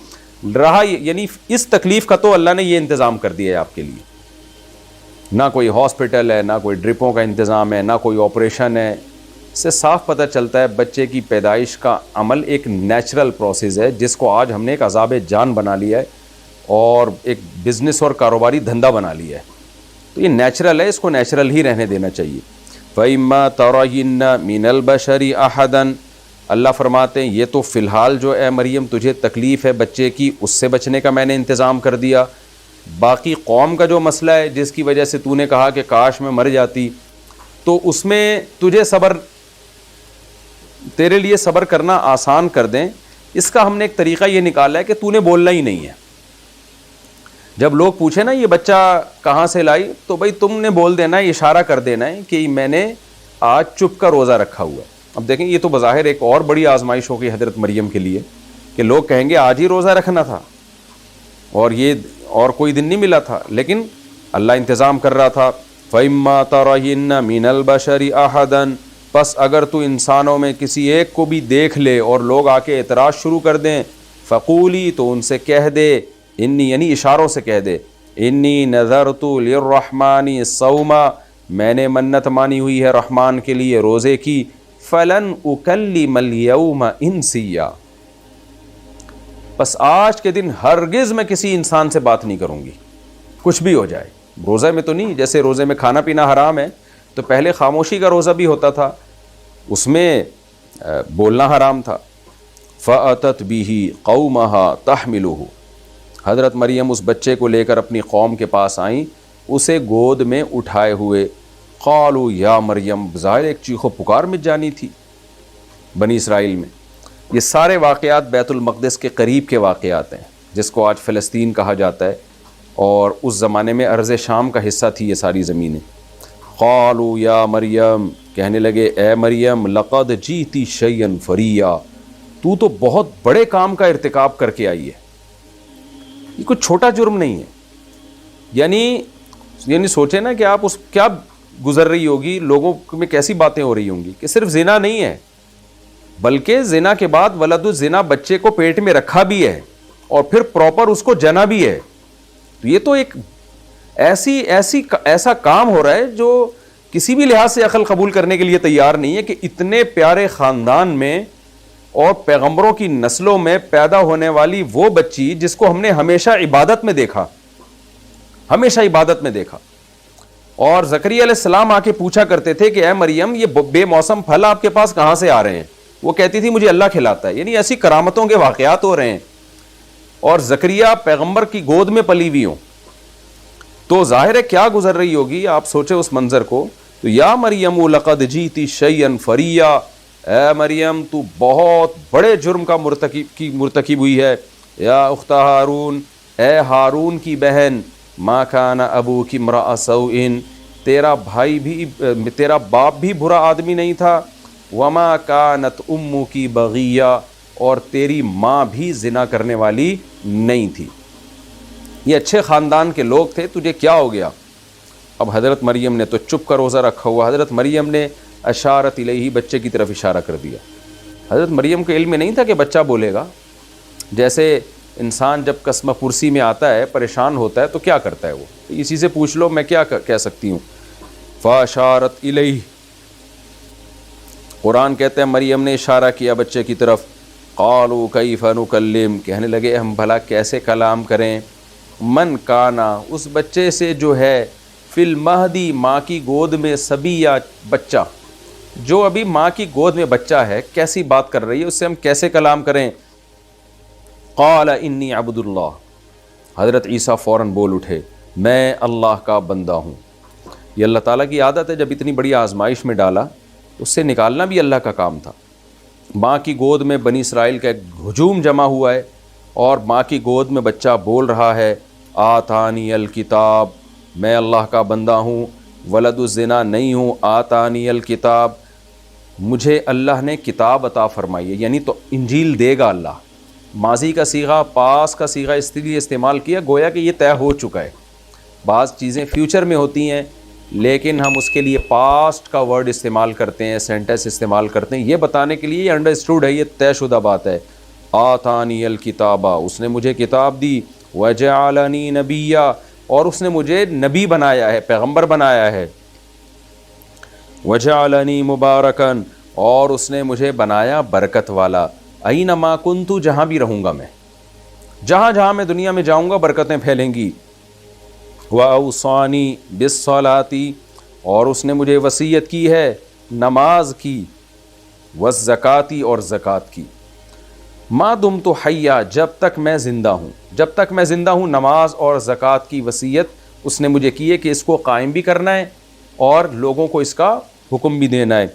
رہا یعنی اس تکلیف کا تو اللہ نے یہ انتظام کر دیا ہے آپ کے لیے. نہ کوئی ہاسپٹل ہے، نہ کوئی ڈرپوں کا انتظام ہے، نہ کوئی آپریشن ہے. اس سے صاف پتہ چلتا ہے بچے کی پیدائش کا عمل ایک نیچرل پروسیس ہے جس کو آج ہم نے ایک عذاب جان بنا لیا ہے اور ایک بزنس اور کاروباری دھندا بنا لیا ہے. تو یہ نیچرل ہے، اس کو نیچرل ہی رہنے دینا چاہیے. فَإِمَّا تَرَيِنَّ مِنَ الْبَشَرِ أَحَدًا، اللہ فرماتے ہیں یہ تو فی الحال جو اے مریم تجھے تکلیف ہے بچے کی، اس سے بچنے کا میں نے انتظام کر دیا. باقی قوم کا جو مسئلہ ہے جس کی وجہ سے تو نے کہا کہ کاش میں مر جاتی، تو اس میں تجھے تیرے لیے صبر کرنا آسان کر دیں. اس کا ہم نے ایک طریقہ یہ نکالا ہے کہ تو نے بولنا ہی نہیں ہے. جب لوگ پوچھیں نا یہ بچہ کہاں سے لائی، تو بھائی تم نے بول دینا ہے، اشارہ کر دینا ہے کہ میں نے آج چپ کا روزہ رکھا ہوا ہے. اب دیکھیں یہ تو بظاہر ایک اور بڑی آزمائش ہوگی حضرت مریم کے لیے کہ لوگ کہیں گے آج ہی روزہ رکھنا تھا اور یہ اور کوئی دن نہیں ملا تھا، لیکن اللہ انتظام کر رہا تھا. فَإِمَّا تَرَيِنَّ مِنَ الْبَشَرِ أَحَدًا، پس اگر تو انسانوں میں کسی ایک کو بھی دیکھ لے اور لوگ آ کے اعتراض شروع کر دیں، فَقُولِي، تو ان سے کہہ دے، انی یعنی اشاروں سے کہہ دے، انی نذرت للرحمن صوما، میں نے منت مانی ہوئی ہے رحمان کے لیے روزے کی. فلن اکلم اليوم انسیا، بس آج کے دن ہرگز میں کسی انسان سے بات نہیں کروں گی، کچھ بھی ہو جائے. روزہ میں تو نہیں، جیسے روزے میں کھانا پینا حرام ہے تو پہلے خاموشی کا روزہ بھی ہوتا تھا، اس میں بولنا حرام تھا. فأتت به قومها تحملہ، حضرت مریم اس بچے کو لے کر اپنی قوم کے پاس آئیں، اسے گود میں اٹھائے ہوئے۔ قالوا یا مریم، ظاہر ایک چیخ و پکار مچ جانی تھی بنی اسرائیل میں۔ یہ سارے واقعات بیت المقدس کے قریب کے واقعات ہیں، جس کو آج فلسطین کہا جاتا ہے، اور اس زمانے میں ارض شام کا حصہ تھی یہ ساری زمینیں۔ قالوا یا مریم، کہنے لگے اے مریم، لقد جیتی شیئا فریا، تو بہت بڑے کام کا ارتکاب کر کے آئی ہے، یہ کوئی چھوٹا جرم نہیں ہے۔ یعنی سوچیں نا کہ آپ اس کیا گزر رہی ہوگی، لوگوں میں کیسی باتیں ہو رہی ہوں گی کہ صرف زنا نہیں ہے، بلکہ زنا کے بعد ولد الزنا، بچے کو پیٹ میں رکھا بھی ہے اور پھر پراپر اس کو جنا بھی ہے۔ تو یہ تو ایک ایسا کام ہو رہا ہے جو کسی بھی لحاظ سے عقل قبول کرنے کے لیے تیار نہیں ہے، کہ اتنے پیارے خاندان میں اور پیغمبروں کی نسلوں میں پیدا ہونے والی وہ بچی جس کو ہم نے ہمیشہ عبادت میں دیکھا، ہمیشہ عبادت میں دیکھا۔ اور زکریا علیہ السلام آ کے پوچھا کرتے تھے کہ اے مریم، یہ بے موسم پھل آپ کے پاس کہاں سے آ رہے ہیں؟ وہ کہتی تھی مجھے اللہ کھلاتا ہے۔ یعنی ایسی کرامتوں کے واقعات ہو رہے ہیں، اور زکریا پیغمبر کی گود میں پلی ہوئی ہوں، تو ظاہر ہے کیا گزر رہی ہوگی، آپ سوچے اس منظر کو۔ تو یا مریم لقد جیتی شیئا فریا، اے مریم تو بہت بڑے جرم کا مرتکب ہوئی ہے۔ یا اخت ہارون، اے ہارون کی بہن، ما کان ابوک امرأ سوء، تیرا باپ بھی برا آدمی نہیں تھا، وما کانت امک بغیہ، اور تیری ماں بھی زنا کرنے والی نہیں تھی۔ یہ اچھے خاندان کے لوگ تھے، تجھے کیا ہو گیا؟ اب حضرت مریم نے تو چپ کا روزہ رکھا ہوا، حضرت مریم نے اشارت الیہ، بچے کی طرف اشارہ کر دیا۔ حضرت مریم کو علم میں نہیں تھا کہ بچہ بولے گا۔ جیسے انسان جب قسمہ پرسی میں آتا ہے، پریشان ہوتا ہے، تو کیا کرتا ہے وہ؟ اسی سے پوچھ لو میں کیا کہہ سکتی ہوں۔ فاشارت الیہ، قرآن کہتے ہیں مریم نے اشارہ کیا بچے کی طرف۔ قالوا کیف نکلم، کہنے لگے ہم بھلا کیسے کلام کریں، من کانا، اس بچے سے جو ہے، فی المہدی، ماں کی گود میں، صبی، یا بچہ، جو ابھی ماں کی گود میں بچہ ہے، کیسی بات کر رہی ہے، اس سے ہم کیسے کلام کریں؟ قال انی عبد اللہ، حضرت عیسیٰ فوراً بول اٹھے میں اللہ کا بندہ ہوں۔ یہ اللہ تعالیٰ کی عادت ہے، جب اتنی بڑی آزمائش میں ڈالا، اس سے نکالنا بھی اللہ کا کام تھا۔ ماں کی گود میں بنی اسرائیل کا ایک ہجوم جمع ہوا ہے، اور ماں کی گود میں بچہ بول رہا ہے آتانی الکتاب، میں اللہ کا بندہ ہوں، ولد الزنا نہیں ہوں، آتانی الکتاب، مجھے اللہ نے کتاب عطا فرمائی ہے، یعنی تو انجیل دے گا اللہ۔ ماضی کا صیغہ، پاس کا صیغہ اس لیے استعمال کیا گویا کہ یہ طے ہو چکا ہے۔ بعض چیزیں فیوچر میں ہوتی ہیں، لیکن ہم اس کے لیے پاسٹ کا ورڈ استعمال کرتے ہیں، سینٹنس استعمال کرتے ہیں، یہ بتانے کے لیے یہ انڈرسٹوڈ ہے، یہ طے شدہ بات ہے۔ آتانی الکتابہ، اس نے مجھے کتاب دی، وجعلنی نبیا، اور اس نے مجھے نبی بنایا ہے، پیغمبر بنایا ہے، وجعلنی مبارکن، اور اس نے مجھے بنایا برکت والا، اینما کنت، جہاں بھی رہوں گا میں، جہاں میں دنیا میں جاؤں گا برکتیں پھیلیں گی، وَأَوْصَانِي بِالصَّلَاةِ، اور اس نے مجھے وصیت کی ہے نماز کی، وَالزَّكَاةِ، اور زکوٰۃ کی، ما دمت حیا، جب تک میں زندہ ہوں، جب تک میں زندہ ہوں نماز اور زکوٰۃ کی وصیت اس نے مجھے کی ہے کہ اس کو قائم بھی کرنا ہے اور لوگوں کو اس کا حکم بھی دینا ہے۔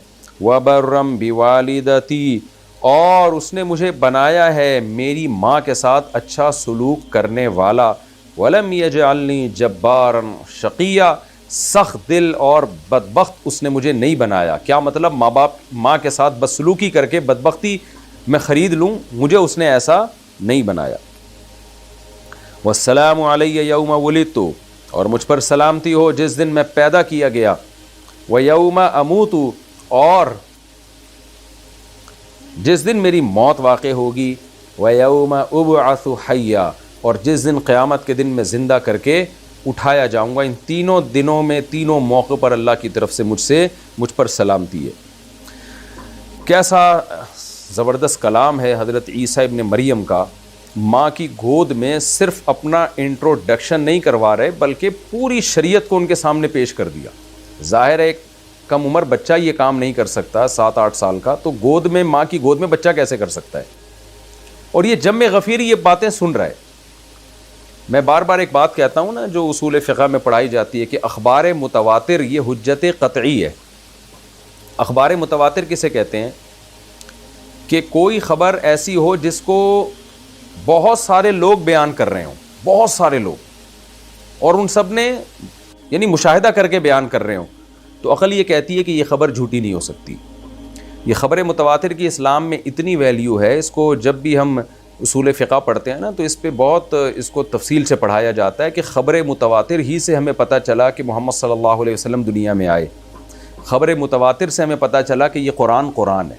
وَبَرًّا بِوَالِدَتِي، اور اس نے مجھے بنایا ہے میری ماں کے ساتھ اچھا سلوک کرنے والا، وَلَمْ يَجْعَلْنِي جَبَّارًا شَقِيًّا، سخت دل اور بدبخت اس نے مجھے نہیں بنایا۔ کیا مطلب؟ ماں کے ساتھ بدسلوکی کر کے بدبختی میں خرید لوں، مجھے اس نے ایسا نہیں بنایا۔ والسلام علی یوم ولدت، اور مجھ پر سلامتی ہو جس دن میں پیدا کیا گیا، ویوم اموت، اور جس دن میری موت واقع ہوگی، ویوم ابعث حیا، اور جس دن قیامت کے دن میں زندہ کر کے اٹھایا جاؤں گا۔ ان تینوں دنوں میں، تینوں موقع پر اللہ کی طرف سے مجھ پر سلامتی ہے۔ کیسا زبردست کلام ہے حضرت عیسیٰ ابن مریم کا۔ ماں کی گود میں صرف اپنا انٹروڈکشن نہیں کروا رہے، بلکہ پوری شریعت کو ان کے سامنے پیش کر دیا۔ ظاہر ہے ایک کم عمر بچہ یہ کام نہیں کر سکتا، 7-8 سال کا، تو گود میں، ماں کی گود میں بچہ کیسے کر سکتا ہے؟ اور یہ جم غفیر یہ باتیں سن رہا ہے، میں بار بار ایک بات کہتا ہوں نا جو اصول فقہ میں پڑھائی جاتی ہے کہ اخبار متواتر یہ حجت قطعی ہے. اخبار متواتر کسے کہتے ہیں؟ کہ کوئی خبر ایسی ہو جس کو بہت سارے لوگ بیان کر رہے ہوں، بہت سارے لوگ، اور ان سب نے یعنی مشاہدہ کر کے بیان کر رہے ہوں، تو عقل یہ کہتی ہے کہ یہ خبر جھوٹی نہیں ہو سکتی. یہ خبر متواتر کی اسلام میں اتنی ویلیو ہے، اس کو جب بھی ہم اصول فقہ پڑھتے ہیں نا تو اس پہ بہت اس کو تفصیل سے پڑھایا جاتا ہے کہ خبر متواتر ہی سے ہمیں پتہ چلا کہ محمد صلی اللہ علیہ وسلم دنیا میں آئے. خبر متواتر سے ہمیں پتہ چلا کہ یہ قرآن ہے.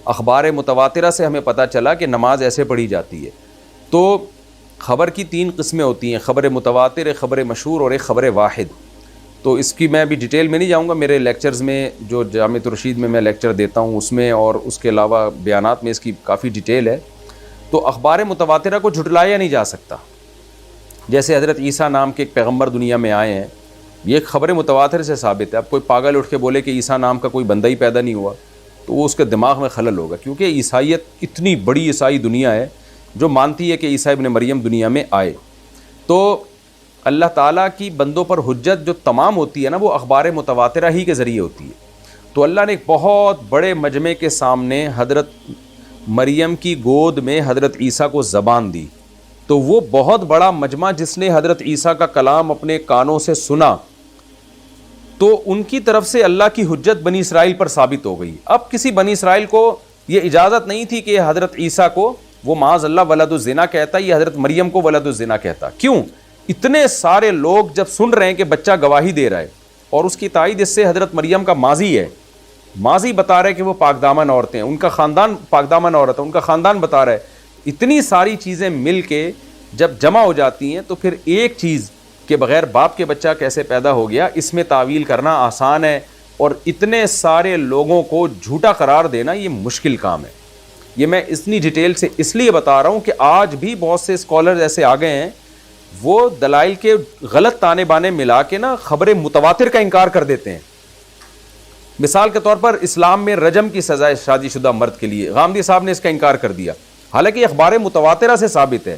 اخبار متواترہ سے ہمیں پتہ چلا کہ نماز ایسے پڑھی جاتی ہے. تو خبر کی 3 قسمیں ہوتی ہیں، خبر متواتر، ایک خبر مشہور اور ایک خبر واحد. تو اس کی میں ابھی ڈیٹیل میں نہیں جاؤں گا، میرے لیکچرز میں جو جامعۃ الرشید میں لیکچر دیتا ہوں اس میں اور اس کے علاوہ بیانات میں اس کی کافی ڈیٹیل ہے. تو اخبار متواترہ کو جھٹلایا نہیں جا سکتا. جیسے حضرت عیسیٰ نام کے ایک پیغمبر دنیا میں آئے ہیں، یہ ایک خبر متواتر سے ثابت ہے. اب کوئی پاگل اٹھ کے بولے کہ عیسیٰ نام کا کوئی بندہ ہی پیدا نہیں ہوا تو وہ اس کے دماغ میں خلل ہوگا، کیونکہ عیسائیت اتنی بڑی عیسائی دنیا ہے جو مانتی ہے کہ عیسیٰ ابن مریم دنیا میں آئے. تو اللہ تعالیٰ کی بندوں پر حجت جو تمام ہوتی ہے نا وہ اخبار متواترہ ہی کے ذریعے ہوتی ہے. تو اللہ نے ایک بہت بڑے مجمع کے سامنے حضرت مریم کی گود میں حضرت عیسیٰ کو زبان دی. تو وہ بہت بڑا مجمع جس نے حضرت عیسیٰ کا کلام اپنے کانوں سے سنا، تو ان کی طرف سے اللہ کی حجت بنی اسرائیل پر ثابت ہو گئی. اب کسی بنی اسرائیل کو یہ اجازت نہیں تھی کہ حضرت عیسیٰ کو وہ معاذ اللہ ولد الزنا کہتا، یہ حضرت مریم کو ولد الزنا کہتا. کیوں؟ اتنے سارے لوگ جب سن رہے ہیں کہ بچہ گواہی دے رہا ہے، اور اس کی تائید اس سے حضرت مریم کا ماضی ہے، ماضی بتا رہا ہے کہ وہ پاک دامن عورتیں ہیں، ان کا خاندان پاک دامن عورت ہے، ان کا خاندان بتا رہا ہے. اتنی ساری چیزیں مل کے جب جمع ہو جاتی ہیں تو پھر ایک چیز کہ بغیر باپ کے بچہ کیسے پیدا ہو گیا، اس میں تعویل کرنا آسان ہے، اور اتنے سارے لوگوں کو جھوٹا قرار دینا یہ مشکل کام ہے. یہ میں اتنی ڈیٹیل سے اس لیے بتا رہا ہوں کہ آج بھی بہت سے اسکالرز ایسے آ گئے ہیں وہ دلائل کے غلط تانے بانے ملا کے نا خبر متواتر کا انکار کر دیتے ہیں. مثال کے طور پر اسلام میں رجم کی سزا ہے شادی شدہ مرد کے لیے، غامدی صاحب نے اس کا انکار کر دیا، حالانکہ اخبار متواترہ سے ثابت ہے.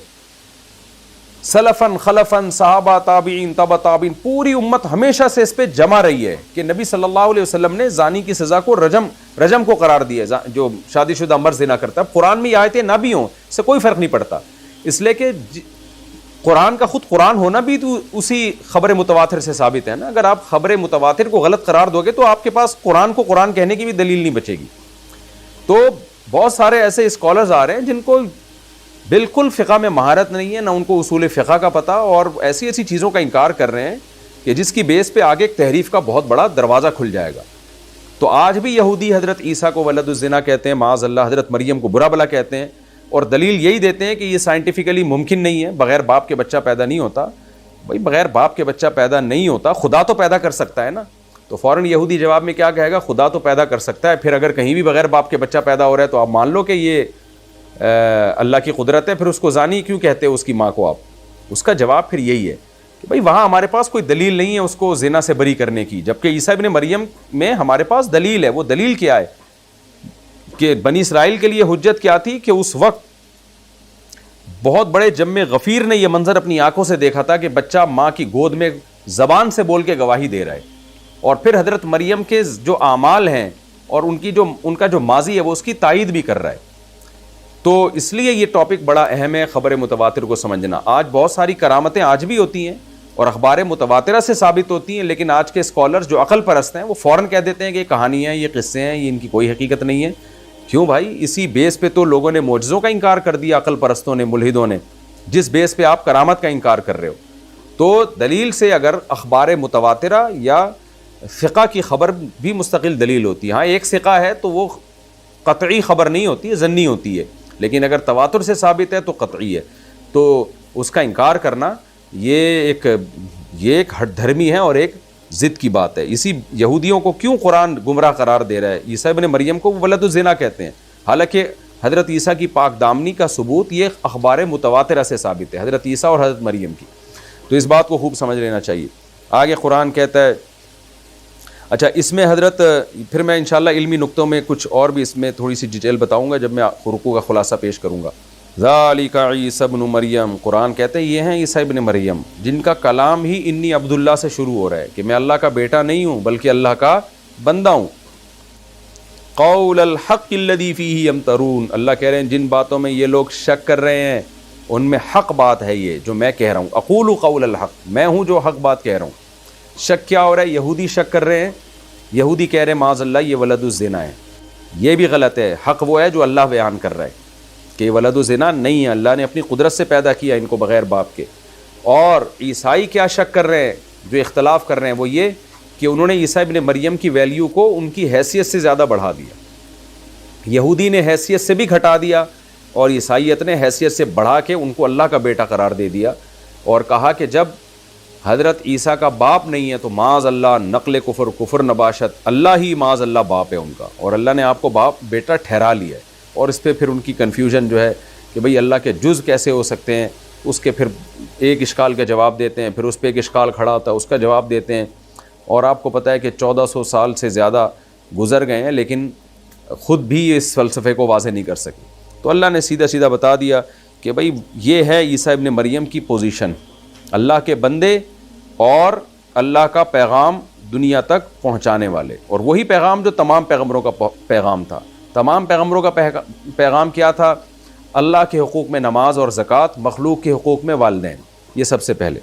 سلفن خلفن صحابہ تابعین تبع تابعین پوری امت ہمیشہ سے اس پہ جمع رہی ہے کہ نبی صلی اللہ علیہ وسلم نے زانی کی سزا کو رجم کو قرار دیا ہے، جو شادی شدہ مرد زنا کرتا ہے. قرآن میں یہ آیتیں نہ بھی ہوں اس سے کوئی فرق نہیں پڑتا، اس لیے کہ قرآن کا خود قرآن ہونا بھی تو اسی خبر متواتر سے ثابت ہے نا. اگر آپ خبر متواتر کو غلط قرار دو گے تو آپ کے پاس قرآن کو قرآن کہنے کی بھی دلیل نہیں بچے گی. تو بہت سارے ایسے اسکالرز آ رہے ہیں جن کو بالکل فقہ میں مہارت نہیں ہے، نہ ان کو اصول فقہ کا پتہ، اور ایسی ایسی چیزوں کا انکار کر رہے ہیں کہ جس کی بیس پہ آگے ایک تحریف کا بہت بڑا دروازہ کھل جائے گا. تو آج بھی یہودی حضرت عیسیٰ کو ولد الزنا کہتے ہیں، معاذ اللہ حضرت مریم کو برا بلا کہتے ہیں، اور دلیل یہی دیتے ہیں کہ یہ سائنٹیفکلی ممکن نہیں ہے، بغیر باپ کے بچہ پیدا نہیں ہوتا. بھائی بغیر باپ کے بچہ پیدا نہیں ہوتا، خدا تو پیدا کر سکتا ہے نا. تو فوراً یہودی جواب میں کیا کہے گا؟ خدا تو پیدا کر سکتا ہے، پھر اگر کہیں بھی بغیر باپ کے بچہ پیدا ہو رہا ہے تو آپ مان لو کہ یہ اللہ کی قدرت ہے، پھر اس کو زانی کیوں کہتے ہو اس کی ماں کو آپ؟ اس کا جواب پھر یہی ہے کہ بھائی وہاں ہمارے پاس کوئی دلیل نہیں ہے اس کو زنا سے بری کرنے کی، جبکہ عیسیٰ ابن مریم میں ہمارے پاس دلیل ہے. وہ دلیل کیا ہے کہ بنی اسرائیل کے لیے حجت کیا تھی کہ اس وقت بہت بڑے جم غفیر نے یہ منظر اپنی آنکھوں سے دیکھا تھا کہ بچہ ماں کی گود میں زبان سے بول کے گواہی دے رہا ہے، اور پھر حضرت مریم کے جو اعمال ہیں اور ان کا جو ماضی ہے وہ اس کی تائید بھی کر رہا ہے. تو اس لیے یہ ٹاپک بڑا اہم ہے خبر متواتر کو سمجھنا. آج بہت ساری کرامتیں آج بھی ہوتی ہیں اور اخبار متواترہ سے ثابت ہوتی ہیں، لیکن آج کے اسکالرز جو عقل پرست ہیں وہ فوراً کہہ دیتے ہیں کہ یہ کہانی ہے، یہ قصے ہیں، یہ ان کی کوئی حقیقت نہیں ہے. کیوں بھائی؟ اسی بیس پہ تو لوگوں نے معجزوں کا انکار کر دیا، عقل پرستوں نے، ملحدوں نے، جس بیس پہ آپ کرامت کا انکار کر رہے ہو. تو دلیل سے اگر اخبار متواترہ یا فقہ کی خبر بھی مستقل دلیل ہوتی ہے. ہاں ایک فقہ ہے تو وہ قطعی خبر نہیں ہوتی ہے، ظنی ہوتی ہے، لیکن اگر تواتر سے ثابت ہے تو قطعی ہے. تو اس کا انکار کرنا یہ ایک ہٹ دھرمی ہے اور ایک ضد کی بات ہے. اسی یہودیوں کو کیوں قرآن گمراہ قرار دے رہا ہے؟ عیسیٰ ابن مریم کو ولد الزنا کہتے ہیں، حالانکہ حضرت عیسیٰ کی پاک دامنی کا ثبوت یہ اخبار متواترہ سے ثابت ہے، حضرت عیسیٰ اور حضرت مریم کی. تو اس بات کو خوب سمجھ لینا چاہیے. آگے قرآن کہتا ہے، اچھا اس میں حضرت پھر میں انشاءاللہ علمی نقطوں میں کچھ اور بھی اس میں تھوڑی سی ڈیٹیل بتاؤں گا جب میں رکوع کا خلاصہ پیش کروں گا. ذالک عیسی ابن مریم، قرآن کہتے ہیں یہ ہیں عیسیٰ ابن مریم جن کا کلام ہی انی عبداللہ سے شروع ہو رہا ہے کہ میں اللہ کا بیٹا نہیں ہوں بلکہ اللہ کا بندہ ہوں۔ قول الحق الذی فیہ یمترون، اللہ کہہ رہے ہیں جن باتوں میں یہ لوگ شک کر رہے ہیں ان میں حق بات ہے یہ جو میں کہہ رہا ہوں۔ اقول قول الحق، میں ہوں جو حق بات کہہ رہا ہوں۔ شک کیا ہو رہا ہے؟ یہودی شک کر رہے ہیں، یہودی کہہ رہے ہیں معاذ اللہ یہ ولد الزنا ہے، یہ بھی غلط ہے۔ حق وہ ہے جو اللہ بیان کر رہا ہے کہ ولد الزنا نہیں ہے، اللہ نے اپنی قدرت سے پیدا کیا ان کو بغیر باپ کے۔ اور عیسائی کیا شک کر رہے ہیں جو اختلاف کر رہے ہیں وہ یہ کہ انہوں نے عیسیٰ ابن مریم کی ویلیو کو ان کی حیثیت سے زیادہ بڑھا دیا۔ یہودی نے حیثیت سے بھی گھٹا دیا اور عیسائیت نے حیثیت سے بڑھا کے ان کو اللہ کا بیٹا قرار دے دیا، اور کہا کہ جب حضرت عیسیٰ کا باپ نہیں ہے تو معاذ اللہ نقل کفر، کفر نباشت، اللہ ہی معاذ اللہ باپ ہے ان کا، اور اللہ نے آپ کو باپ بیٹا ٹھہرا لیا ہے۔ اور اس پہ پھر ان کی کنفیوژن جو ہے کہ بھئی اللہ کے جز کیسے ہو سکتے ہیں، اس کے پھر ایک اشکال کا جواب دیتے ہیں، پھر اس پہ ایک اشکال کھڑا ہوتا ہے اس کا جواب دیتے ہیں۔ اور آپ کو پتہ ہے کہ 1400 سال سے زیادہ گزر گئے ہیں لیکن خود بھی اس فلسفے کو واضح نہیں کر سکے۔ تو اللہ نے سیدھا سیدھا بتا دیا کہ بھئی یہ ہے عیسیٰ ابن مریم کی پوزیشن، اللہ کے بندے اور اللہ کا پیغام دنیا تک پہنچانے والے، اور وہی پیغام جو تمام پیغمبروں کا پیغام تھا۔ تمام پیغمبروں کا پیغام کیا تھا؟ اللہ کے حقوق میں نماز اور زکوٰۃ، مخلوق کے حقوق میں والدین، یہ سب سے پہلے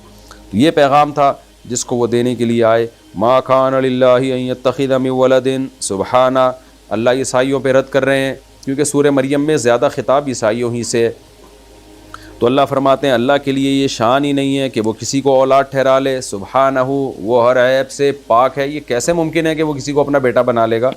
یہ پیغام تھا جس کو وہ دینے کے لیے آئے۔ ما کان للہ ان یتخذ من ولد، سبحانہ، اللہ عیسائیوں پہ رد کر رہے ہیں کیونکہ سورہ مریم میں زیادہ خطاب عیسائیوں ہی سے ہے۔ تو اللہ فرماتے ہیں اللہ کے لیے یہ شان ہی نہیں ہے کہ وہ کسی کو اولاد ٹھہرا لے، سبحانہ، وہ ہر عیب سے پاک ہے۔ یہ کیسے ممکن ہے کہ وہ کسی کو اپنا بیٹا بنا لے گا؟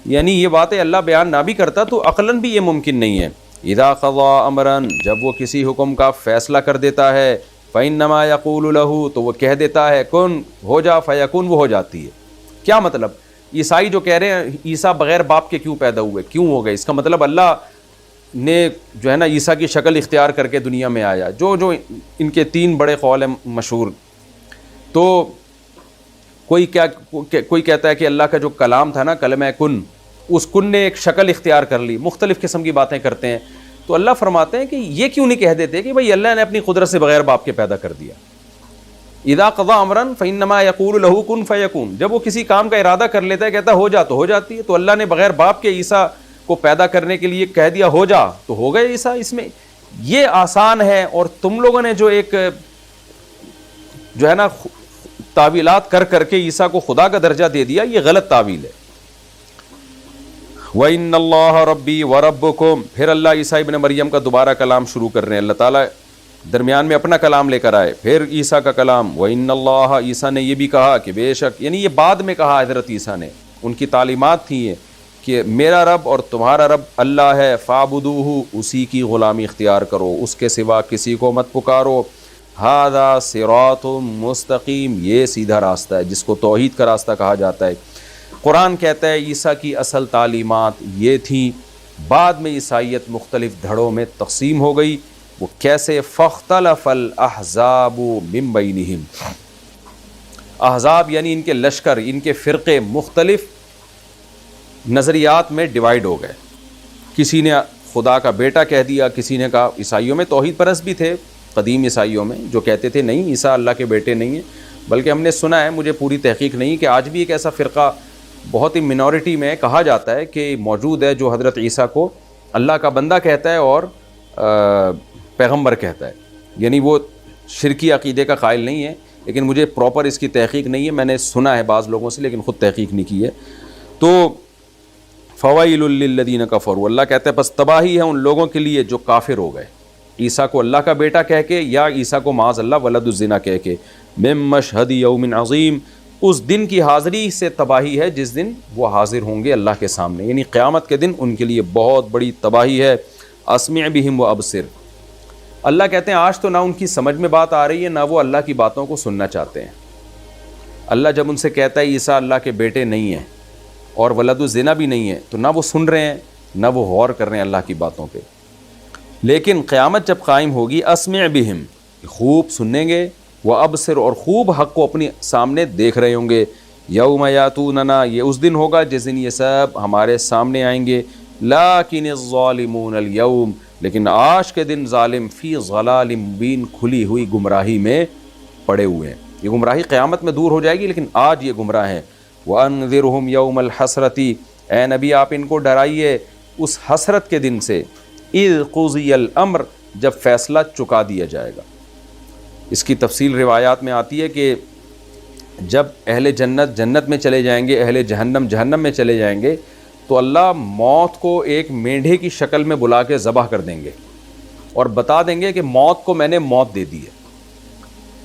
یعنی یہ باتیں اللہ بیان نہ بھی کرتا تو عقلاً بھی یہ ممکن نہیں ہے۔ اذا قضا امرا، جب وہ کسی حکم کا فیصلہ کر دیتا ہے، فانما یقول له، تو وہ کہہ دیتا ہے کن، ہو جا، فیکون، وہ ہو جاتی ہے۔ کیا مطلب؟ عیسائی جو کہہ رہے ہیں عیسیٰ بغیر باپ کے کیوں پیدا ہوئے، کیوں ہو گئے، اس کا مطلب اللہ نے جو ہے نا عیسیٰ کی شکل اختیار کر کے دنیا میں آیا، جو ان کے 3 بڑے قول ہیں مشہور۔ تو کوئی کہتا ہے کہ اللہ کا جو کلام تھا نا، کلمہ کن، اس کن نے ایک شکل اختیار کر لی، مختلف قسم کی باتیں کرتے ہیں۔ تو اللہ فرماتے ہیں کہ یہ کیوں نہیں کہہ دیتے کہ بھئی اللہ نے اپنی قدرت سے بغیر باپ کے پیدا کر دیا۔ اذا قضا امرا فانما یقول له کن فیکون، جب وہ کسی کام کا ارادہ کر لیتا ہے کہتا ہے ہو جا تو ہو جاتی ہے۔ تو اللہ نے بغیر باپ کے عیسیٰ کو پیدا کرنے کے لیے کہہ دیا ہو جا تو ہو گئے عیسیٰ۔ اس میں یہ آسان ہے، اور تم لوگوں نے جو ایک جو ہے نا تعویلات کر کر کے عیسیٰ کو خدا کا درجہ دے دیا، یہ غلط تعویل ہے۔ وَإِنَّ اللَّهَ رَبِّي وَرَبُّكُمْ، پھر اللہ عیسیٰ ابن مریم کا دوبارہ کلام شروع کر رہے ہیں۔ اللہ تعالیٰ درمیان میں اپنا کلام لے کر آئے، پھر عیسیٰ کا کلام۔ وَإِنَّ اللَّهَ، عیسیٰ نے یہ بھی کہا کہ بے شک، یعنی یہ بعد میں کہا حضرت عیسیٰ نے، ان کی تعلیمات تھیں یہ کہ میرا رب اور تمہارا رب اللہ ہے، فَاعْبُدُوهُ، اسی کی غلامی اختیار کرو، اس کے سوا کسی کو مت پکارو۔ هَذَا صِرَاطٌ مستقیم، یہ سیدھا راستہ ہے جس کو توحید کا راستہ کہا جاتا ہے۔ قرآن کہتا ہے عیسیٰ کی اصل تعلیمات یہ تھیں، بعد میں عیسائیت مختلف دھڑوں میں تقسیم ہو گئی۔ وہ کیسے؟ فاختلف الاحزاب من بینہم، احزاب یعنی ان کے لشکر، ان کے فرقے مختلف نظریات میں ڈیوائیڈ ہو گئے۔ کسی نے خدا کا بیٹا کہہ دیا، کسی نے کہا، عیسائیوں میں توحید پرست بھی تھے، قدیم عیسائیوں میں، جو کہتے تھے نہیں عیسیٰ اللہ کے بیٹے نہیں ہیں، بلکہ ہم نے سنا ہے، مجھے پوری تحقیق نہیں، کہ آج بھی ایک ایسا فرقہ بہت ہی منورٹی میں کہا جاتا ہے کہ موجود ہے جو حضرت عیسیٰ کو اللہ کا بندہ کہتا ہے اور پیغمبر کہتا ہے، یعنی وہ شرکی عقیدے کا قائل نہیں ہے، لیکن مجھے پراپر اس کی تحقیق نہیں ہے، میں نے سنا ہے بعض لوگوں سے لیکن خود تحقیق نہیں کی ہے۔ تو فوائل للذین کفروا، اللہ کہتا ہے پس تباہی ہے ان لوگوں کے لیے جو کافر ہو گئے، عیسیٰ کو اللہ کا بیٹا کہہ کے یا عیسیٰ کو معاذ اللہ ولد الزنا کہہ کے۔ من مشہد یوم عظیم، اس دن کی حاضری سے تباہی ہے جس دن وہ حاضر ہوں گے اللہ کے سامنے، یعنی قیامت کے دن ان کے لیے بہت بڑی تباہی ہے۔ اسمع بہم و ابصر، اللہ کہتے ہیں آج تو نہ ان کی سمجھ میں بات آ رہی ہے، نہ وہ اللہ کی باتوں کو سننا چاہتے ہیں۔ اللہ جب ان سے کہتا ہے عیسیٰ اللہ کے بیٹے نہیں ہیں اور ولد الزنا بھی نہیں ہے، تو نہ وہ سن رہے ہیں نہ وہ غور کر رہے ہیں اللہ کی باتوں پہ۔ لیکن قیامت جب قائم ہوگی، اسمع بہم، خوب سنیں گے، وہ ابصر، اور خوب حق کو اپنے سامنے دیکھ رہے ہوں گے۔ یوم یاتوننا، یہ اس دن ہوگا جس دن یہ سب ہمارے سامنے آئیں گے۔ لیکن الظالمون اليوم، لیکن آج کے دن ظالم فی ضلال مبین کھلی ہوئی گمراہی میں پڑے ہوئے ہیں. یہ گمراہی قیامت میں دور ہو جائے گی لیکن آج یہ گمراہ ہیں. وَأَنذِرْهُمْ يَوْمَ الْحَسْرَةِ اے نبی آپ ان کو ڈرائیے اس حسرت کے دن سے اِذْ قُضِيَ الْأَمْرُ جب فیصلہ چکا دیا جائے گا. اس کی تفصیل روایات میں آتی ہے کہ جب اہل جنت جنت میں چلے جائیں گے، اہل جہنم جہنم میں چلے جائیں گے، تو اللہ موت کو ایک مینڈھے کی شکل میں بلا کے ذبح کر دیں گے اور بتا دیں گے کہ موت کو میں نے موت دے دی ہے.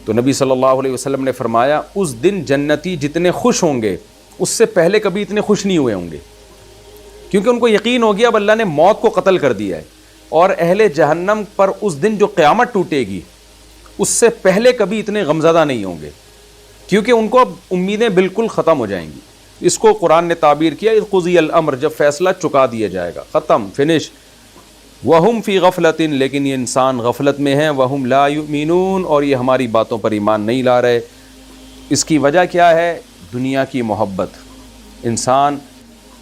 تو نبی صلی اللہ علیہ وسلم نے فرمایا اس دن جنتی جتنے خوش ہوں گے اس سے پہلے کبھی اتنے خوش نہیں ہوئے ہوں گے، کیونکہ ان کو یقین ہو گیا اب اللہ نے موت کو قتل کر دیا ہے. اور اہل جہنم پر اس دن جو قیامت ٹوٹے گی اس سے پہلے کبھی اتنے غمزدہ نہیں ہوں گے، کیونکہ ان کو اب امیدیں بالکل ختم ہو جائیں گی. اس کو قرآن نے تعبیر کیا اذ قضی الامر جب فیصلہ چکا دیا جائے گا، ختم فنش. وہم فی غفلت لیکن یہ انسان غفلت میں ہیں، وہم لا یؤمنون اور یہ ہماری باتوں پر ایمان نہیں لا رہے. اس کی وجہ کیا ہے؟ دنیا کی محبت. انسان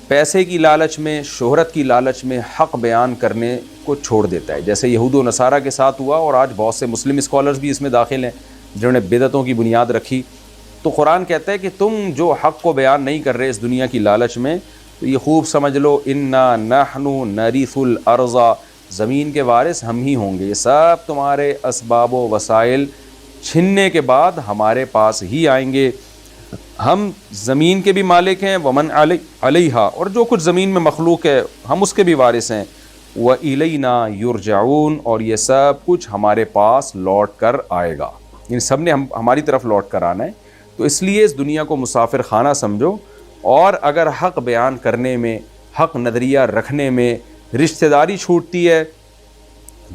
پیسے کی لالچ میں، شہرت کی لالچ میں حق بیان کرنے کو چھوڑ دیتا ہے، جیسے یہود و نصارہ کے ساتھ ہوا اور آج بہت سے مسلم اسکالرز بھی اس میں داخل ہیں جنہوں نے بدعتوں کی بنیاد رکھی. تو قرآن کہتا ہے کہ تم جو حق کو بیان نہیں کر رہے اس دنیا کی لالچ میں، تو یہ خوب سمجھ لو انا نحن نرث الارض زمین کے وارث ہم ہی ہوں گے. یہ سب تمہارے اسباب و وسائل چھننے کے بعد ہمارے پاس ہی آئیں گے. ہم زمین کے بھی مالک ہیں، ومن علیہا اور جو کچھ زمین میں مخلوق ہے ہم اس کے بھی وارث ہیں. وَإِلَيْنَا يُرْجَعُونَ اور یہ سب کچھ ہمارے پاس لوٹ کر آئے گا. یعنی سب نے ہماری طرف لوٹ کر آنا ہے. تو اس لیے اس دنیا کو مسافر خانہ سمجھو، اور اگر حق بیان کرنے میں، حق نظریہ رکھنے میں رشتہ داری چھوٹتی ہے،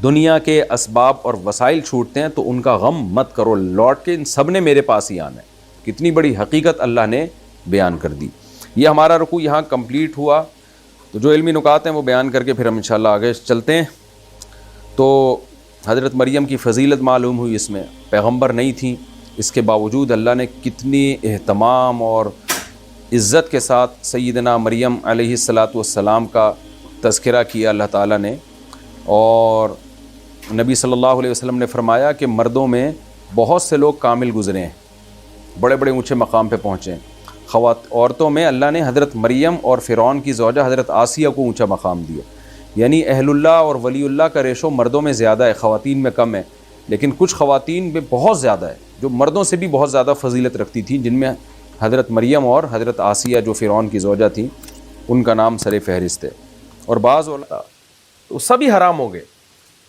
دنیا کے اسباب اور وسائل چھوٹتے ہیں تو ان کا غم مت کرو، لوٹ کے ان سب نے میرے پاس ہی آنا ہے. کتنی بڑی حقیقت اللہ نے بیان کر دی. یہ ہمارا رکوع یہاں کمپلیٹ ہوا. تو جو علمی نکات ہیں وہ بیان کر کے پھر ہم انشاءاللہ آگے چلتے ہیں. تو حضرت مریم کی فضیلت معلوم ہوئی، اس میں پیغمبر نہیں تھیں، اس کے باوجود اللہ نے کتنی اہتمام اور عزت کے ساتھ سیدنا مریم علیہ السلام کا تذکرہ کیا اللہ تعالیٰ نے. اور نبی صلی اللہ علیہ وسلم نے فرمایا کہ مردوں میں بہت سے لوگ کامل گزرے ہیں، بڑے بڑے اونچے مقام پہ پہنچے ہیں. عورتوں میں اللہ نے حضرت مریم اور فرعون کی زوجہ حضرت آسیہ کو اونچا مقام دیا. یعنی اہل اللہ اور ولی اللہ کا ریشو مردوں میں زیادہ ہے، خواتین میں کم ہے. لیکن کچھ خواتین میں بہت زیادہ ہے جو مردوں سے بھی بہت زیادہ فضیلت رکھتی تھیں، جن میں حضرت مریم اور حضرت آسیہ جو فرعون کی زوجہ تھیں ان کا نام سر فہرست ہے. اور بعض تو سبھی حرام ہو گئے.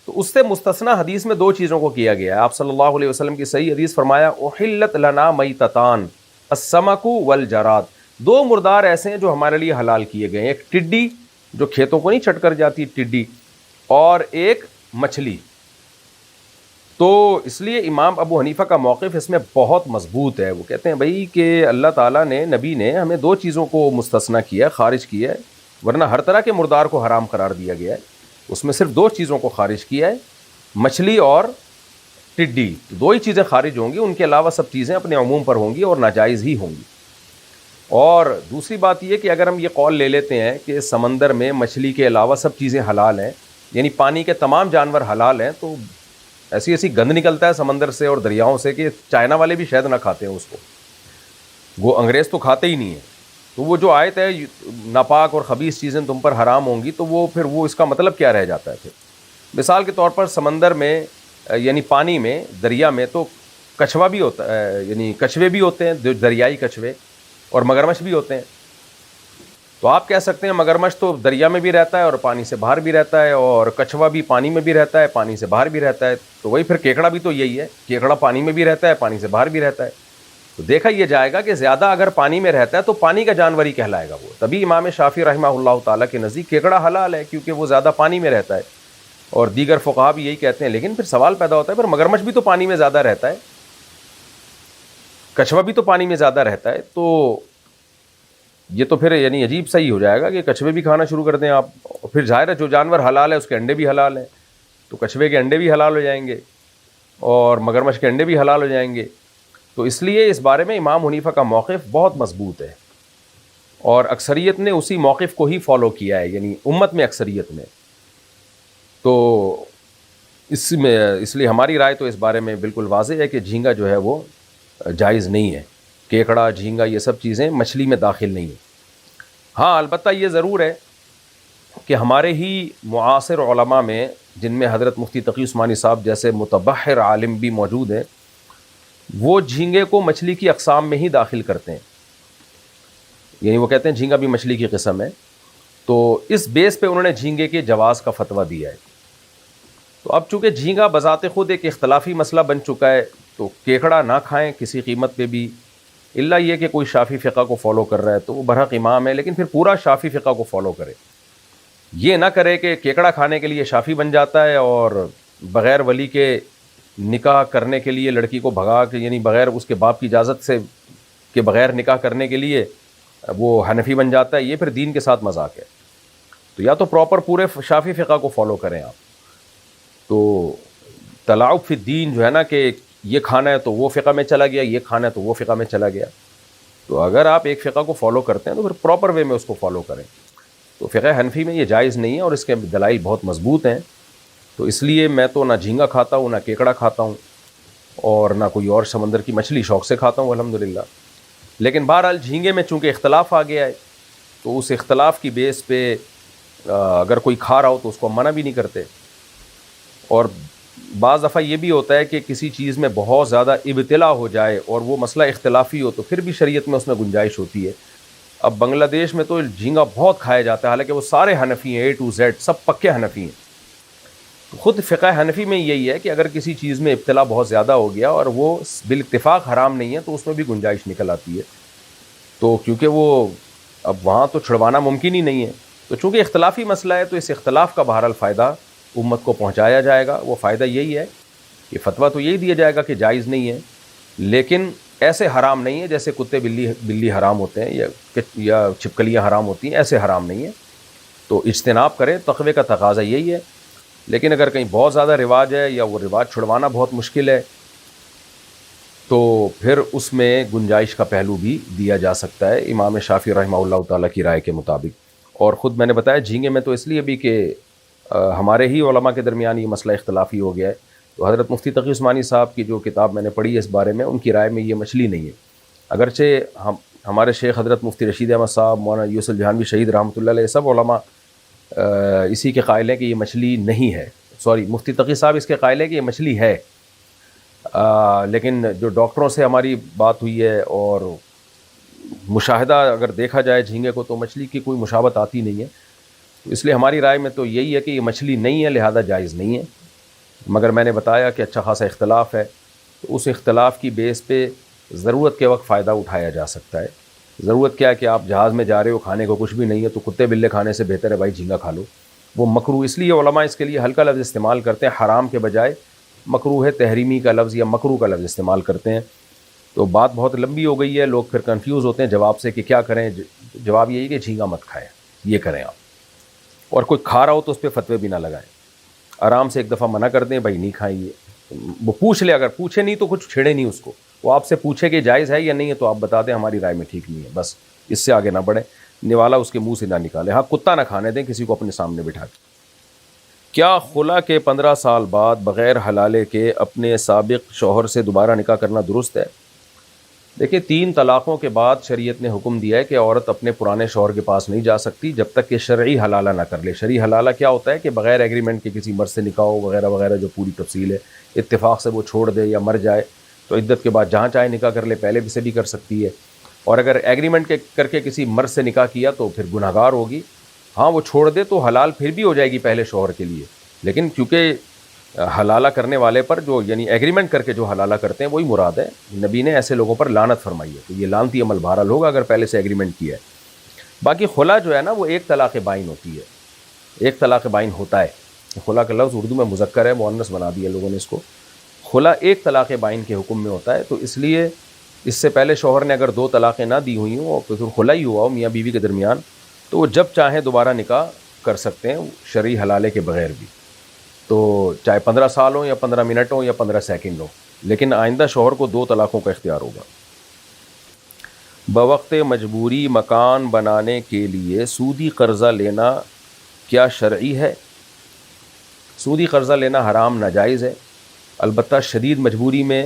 تو اس سے مستثنا حدیث میں دو چیزوں کو کیا گیا ہے. آپ صلی اللہ علیہ وسلم کی صحیح حدیث فرمایا احلت لنا میتتان السمک والجراد. دو مردار ایسے ہیں جو ہمارے لیے حلال کیے گئے ہیں، ایک ٹڈی جو کھیتوں کو نہیں چٹ کر جاتی ٹڈی، اور ایک مچھلی. تو اس لیے امام ابو حنیفہ کا موقف اس میں بہت مضبوط ہے. وہ کہتے ہیں بھائی کہ اللہ تعالیٰ نے، نبی نے ہمیں دو چیزوں کو مستثنا کیا ہے، خارج کیا ہے، ورنہ ہر طرح کے مردار کو حرام قرار دیا گیا ہے. اس میں صرف دو چیزوں کو خارج کیا ہے، مچھلی اور ٹڈی. دو ہی چیزیں خارج ہوں گی، ان کے علاوہ سب چیزیں اپنے عموم پر ہوں گی اور ناجائز ہی ہوں گی. اور دوسری بات یہ کہ اگر ہم یہ قول لے لیتے ہیں کہ سمندر میں مچھلی کے علاوہ سب چیزیں حلال ہیں، یعنی پانی کے تمام جانور حلال ہیں، تو ایسی ایسی گند نکلتا ہے سمندر سے اور دریاؤں سے کہ چائنا والے بھی شاید نہ کھاتے ہیں اس کو. وہ انگریز تو کھاتے ہی نہیں ہیں. تو وہ جو آیت ہے ناپاک اور خبیث چیزیں تم پر حرام ہوں گی، تو وہ پھر وہ اس کا مطلب کیا رہ جاتا ہے؟ پھر مثال کے طور پر سمندر میں یعنی پانی میں، دریا میں تو کچھوا بھی ہوتا ہے، یعنی کچھوے بھی ہوتے ہیں، دریائی کچھوے، اور مگرمچھ بھی ہوتے ہیں. تو آپ کہہ سکتے ہیں مگرمچھ تو دریا میں بھی رہتا ہے اور پانی سے باہر بھی رہتا ہے، اور کچھوا بھی پانی میں بھی رہتا ہے، پانی سے باہر بھی رہتا ہے. تو وہی پھر کیکڑا بھی تو یہی ہے، کیکڑا پانی میں بھی رہتا ہے، پانی سے باہر بھی رہتا ہے. تو دیکھا یہ جائے گا کہ زیادہ اگر پانی میں رہتا ہے تو پانی کا جانور ہی کہلائے گا وہ. تبھی امام شافعی رحمہ اللہ تعالیٰ کے نزدیک کیکڑا حلال ہے، کیونکہ وہ زیادہ پانی میں رہتا ہے. اور دیگر فقہا بھی یہی کہتے ہیں. لیکن پھر سوال پیدا ہوتا ہے پھر مگرمچھ بھی تو پانی میں زیادہ رہتا ہے، کچھوا بھی تو پانی میں زیادہ رہتا ہے. تو یہ تو پھر یعنی عجیب صحیح ہو جائے گا کہ کچھوے بھی کھانا شروع کر دیں آپ. پھر ظاہر ہے جو جانور حلال ہے اس کے انڈے بھی حلال ہیں، تو کچھوے کے انڈے بھی حلال ہو جائیں گے اور مگرمچھ کے انڈے بھی حلال ہو جائیں گے. تو اس لیے اس بارے میں امام حنیفہ کا موقف بہت مضبوط ہے، اور اکثریت نے اسی موقف کو ہی فالو کیا ہے، یعنی امت میں اکثریت نے. تو اس لیے ہماری رائے تو اس بارے میں بالکل واضح ہے کہ جھینگا جو ہے وہ جائز نہیں ہے. کیکڑا، جھینگا، یہ سب چیزیں مچھلی میں داخل نہیں ہیں. ہاں البتہ یہ ضرور ہے کہ ہمارے ہی معاصر علماء میں، جن میں حضرت مفتی تقی عثمانی صاحب جیسے متبحر عالم بھی موجود ہیں، وہ جھینگے کو مچھلی کی اقسام میں ہی داخل کرتے ہیں. یعنی وہ کہتے ہیں جھینگا بھی مچھلی کی قسم ہے. تو اس بیس پہ انہوں نے جھینگے کے جواز کا فتویٰ دیا ہے. تو اب چونکہ جھینگا بذات خود ایک اختلافی مسئلہ بن چکا ہے، تو کیکڑا نہ کھائیں کسی قیمت پہ بھی، الا یہ کہ کوئی شافعی فقہ کو فالو کر رہا ہے تو وہ برحق امام ہے، لیکن پھر پورا شافعی فقہ کو فالو کرے. یہ نہ کرے کہ کیکڑا کھانے کے لیے شافعی بن جاتا ہے اور بغیر ولی کے نکاح کرنے کے لیے لڑکی کو بھگا کے، یعنی بغیر اس کے باپ کی اجازت سے کے بغیر نکاح کرنے کے لیے وہ حنفی بن جاتا ہے. یہ پھر دین کے ساتھ مذاق ہے. تو یا تو پراپر پورے شافعی فقہ کو فالو کریں آپ. تو تلاعب فی الدین جو ہے نا، کہ یہ کھانا ہے تو وہ فقہ میں چلا گیا، یہ کھانا ہے تو وہ فقہ میں چلا گیا. تو اگر آپ ایک فقہ کو فالو کرتے ہیں تو پھر پراپر وے میں اس کو فالو کریں. تو فقہ حنفی میں یہ جائز نہیں ہے اور اس کے دلائل بہت مضبوط ہیں. تو اس لیے میں تو نہ جھینگا کھاتا ہوں، نہ کیکڑا کھاتا ہوں، اور نہ کوئی اور سمندر کی مچھلی شوق سے کھاتا ہوں الحمدللہ. لیکن بہرحال جھینگے میں چونکہ اختلاف آ گیا ہے، تو اس اختلاف کی بیس پہ اگر کوئی کھا رہا ہو تو اس کو منع بھی نہیں کرتے. اور بعض دفعہ یہ بھی ہوتا ہے کہ کسی چیز میں بہت زیادہ ابتلا ہو جائے اور وہ مسئلہ اختلافی ہو، تو پھر بھی شریعت میں اس میں گنجائش ہوتی ہے. اب بنگلہ دیش میں تو جھینگا بہت کھایا جاتا ہے، حالانکہ وہ سارے حنفی ہیں، A to Z سب پکے حنفی ہیں. خود فقہ حنفی میں یہی ہے کہ اگر کسی چیز میں ابتلا بہت زیادہ ہو گیا اور وہ بالاتفاق حرام نہیں ہے، تو اس میں بھی گنجائش نکل آتی ہے. تو کیونکہ وہ اب وہاں تو چھڑوانا ممکن ہی نہیں ہے، تو چونکہ اختلافی مسئلہ ہے تو اس اختلاف کا بہرحال فائدہ امت کو پہنچایا جائے گا. وہ فائدہ یہی ہے کہ فتویٰ تو یہی دیا جائے گا کہ جائز نہیں ہے، لیکن ایسے حرام نہیں ہے جیسے کتے بلی حرام ہوتے ہیں یا چھپکلیاں حرام ہوتی ہیں، ایسے حرام نہیں ہے. تو اجتناب کریں، تقوی کا تقاضا یہی ہے. لیکن اگر کہیں بہت زیادہ رواج ہے یا وہ رواج چھڑوانا بہت مشکل ہے، تو پھر اس میں گنجائش کا پہلو بھی دیا جا سکتا ہے امام شافعی رحمہ اللہ تعالیٰ کی رائے کے مطابق. اور خود میں نے بتایا جھینگے میں تو اس لیے بھی کہ ہمارے ہی علماء کے درمیان یہ مسئلہ اختلافی ہو گیا ہے. تو حضرت مفتی تقی عثمانی صاحب کی جو کتاب میں نے پڑھی ہے اس بارے میں، ان کی رائے میں یہ مچھلی نہیں ہے. اگرچہ ہمارے شیخ حضرت مفتی رشید احمد صاحب، مولانا یوسف جہانوی شہید رحمۃ اللہ علیہ، سب علماء اسی کے قائل ہیں کہ یہ مچھلی نہیں ہے. سوری، مفتی تقی صاحب اس کے قائل ہیں کہ یہ مچھلی ہے. لیکن جو ڈاکٹروں سے ہماری بات ہوئی ہے اور مشاہدہ اگر دیکھا جائے جھینگے کو، تو مچھلی کی کوئی مشابہت آتی نہیں ہے. تو اس لیے ہماری رائے میں تو یہی ہے کہ یہ مچھلی نہیں ہے، لہذا جائز نہیں ہے. مگر میں نے بتایا کہ اچھا خاصا اختلاف ہے، تو اس اختلاف کی بیس پہ ضرورت کے وقت فائدہ اٹھایا جا سکتا ہے. ضرورت کیا ہے کہ آپ جہاز میں جا رہے ہو، کھانے کو کچھ بھی نہیں ہے، تو کتے بلے کھانے سے بہتر ہے بھائی جھینگا کھا لو. وہ مکروہ، اس لیے علماء اس کے لیے ہلکا لفظ استعمال کرتے ہیں، حرام کے بجائے مکروہ ہے تحریمی کا لفظ یا مکروہ کا لفظ استعمال کرتے ہیں. تو بات بہت لمبی ہو گئی ہے، لوگ پھر کنفیوز ہوتے ہیں جواب سے کہ کیا کریں. جواب یہی کہ جھینگا مت کھائیں، یہ کریں آپ. اور کوئی کھا رہا ہو تو اس پہ فتوے بھی نہ لگائیں، آرام سے ایک دفعہ منع کر دیں بھائی نہیں کھائیے. وہ پوچھ لے، اگر پوچھے نہیں تو کچھ چھیڑے نہیں اس کو. وہ آپ سے پوچھے کہ جائز ہے یا نہیں ہے تو آپ بتا دیں ہماری رائے میں ٹھیک نہیں ہے، بس اس سے آگے نہ بڑھیں. نوالا اس کے منہ سے نہ نکالے. ہاں، کتا نہ کھانے دیں کسی کو اپنے سامنے بٹھا کے. کیا خلا کے 15 سال بعد بغیر حلالے کے اپنے سابق شوہر سے دوبارہ نکاح کرنا درست ہے؟ دیکھیں، 3 طلاقوں کے بعد شریعت نے حکم دیا ہے کہ عورت اپنے پرانے شوہر کے پاس نہیں جا سکتی جب تک کہ شرعی حلالہ نہ کر لے. شرعی حلالہ کیا ہوتا ہے کہ بغیر ایگریمنٹ کے کسی مرد سے نکاح ہو وغیرہ وغیرہ، جو پوری تفصیل ہے. اتفاق سے وہ چھوڑ دے یا مر جائے تو عدت کے بعد جہاں چاہے نکاح کر لے، پہلے سے بھی کر سکتی ہے. اور اگر ایگریمنٹ کر کے کسی مرد سے نکاح کیا تو پھر گناہ گار ہوگی. ہاں، وہ چھوڑ دے تو حلال پھر بھی ہو جائے گی پہلے شوہر کے لیے، لیکن کیونکہ حلالہ کرنے والے پر جو یعنی ایگریمنٹ کر کے جو حلالہ کرتے ہیں وہی مراد ہے. نبی نے ایسے لوگوں پر لعنت فرمائی ہے، تو یہ لعنتی عمل بہرحال ہوگا اگر پہلے سے ایگریمنٹ کیا ہے. باقی خلا جو ہے نا، وہ ایک طلاق بائن ہوتی ہے، ایک طلاق بائن ہوتا ہے. خلا کا لفظ اردو میں مذکر ہے، مؤنث بنا دیا لوگوں نے اس کو. خلا ایک طلاق بائن کے حکم میں ہوتا ہے. تو اس لیے اس سے پہلے شوہر نے اگر 2 طلاقیں نہ دی ہوئی ہوں اور پھر خلا ہی ہوا ہو میاں بیوی کے درمیان، تو وہ جب چاہیں دوبارہ نکاح کر سکتے ہیں شرعی حلالے کے بغیر بھی. تو چاہے 15 سال ہوں یا 15 منٹ ہوں یا 15 سیکنڈ ہوں، لیکن آئندہ شوہر کو 2 طلاقوں کا اختیار ہوگا. بوقت مجبوری مکان بنانے کے لیے سودی قرضہ لینا کیا شرعی ہے؟ سودی قرضہ لینا حرام ناجائز ہے، البتہ شدید مجبوری میں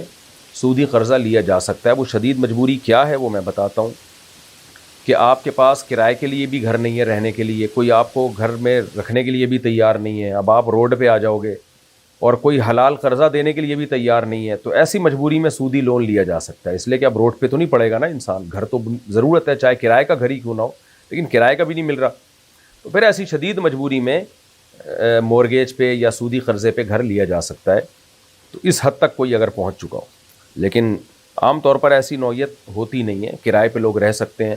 سودی قرضہ لیا جا سکتا ہے۔ وہ شدید مجبوری کیا ہے وہ میں بتاتا ہوں، کہ آپ کے پاس کرائے کے لیے بھی گھر نہیں ہے، رہنے کے لیے کوئی آپ کو گھر میں رکھنے کے لیے بھی تیار نہیں ہے، اب آپ روڈ پہ آ جاؤ گے، اور کوئی حلال قرضہ دینے کے لیے بھی تیار نہیں ہے، تو ایسی مجبوری میں سودی لون لیا جا سکتا ہے، اس لیے کہ اب روڈ پہ تو نہیں پڑے گا نا انسان، گھر تو ضرورت ہے، چاہے کرائے کا گھر ہی کیوں نہ ہو، لیکن کرائے کا بھی نہیں مل رہا، تو پھر ایسی شدید مجبوری میں مورگیج پہ یا سودی قرضے پہ گھر لیا جا سکتا ہے، تو اس حد تک کوئی اگر پہنچ چکا ہو، لیکن عام طور پر ایسی نوعیت ہوتی نہیں ہے، کرائے پہ لوگ رہ سکتے ہیں،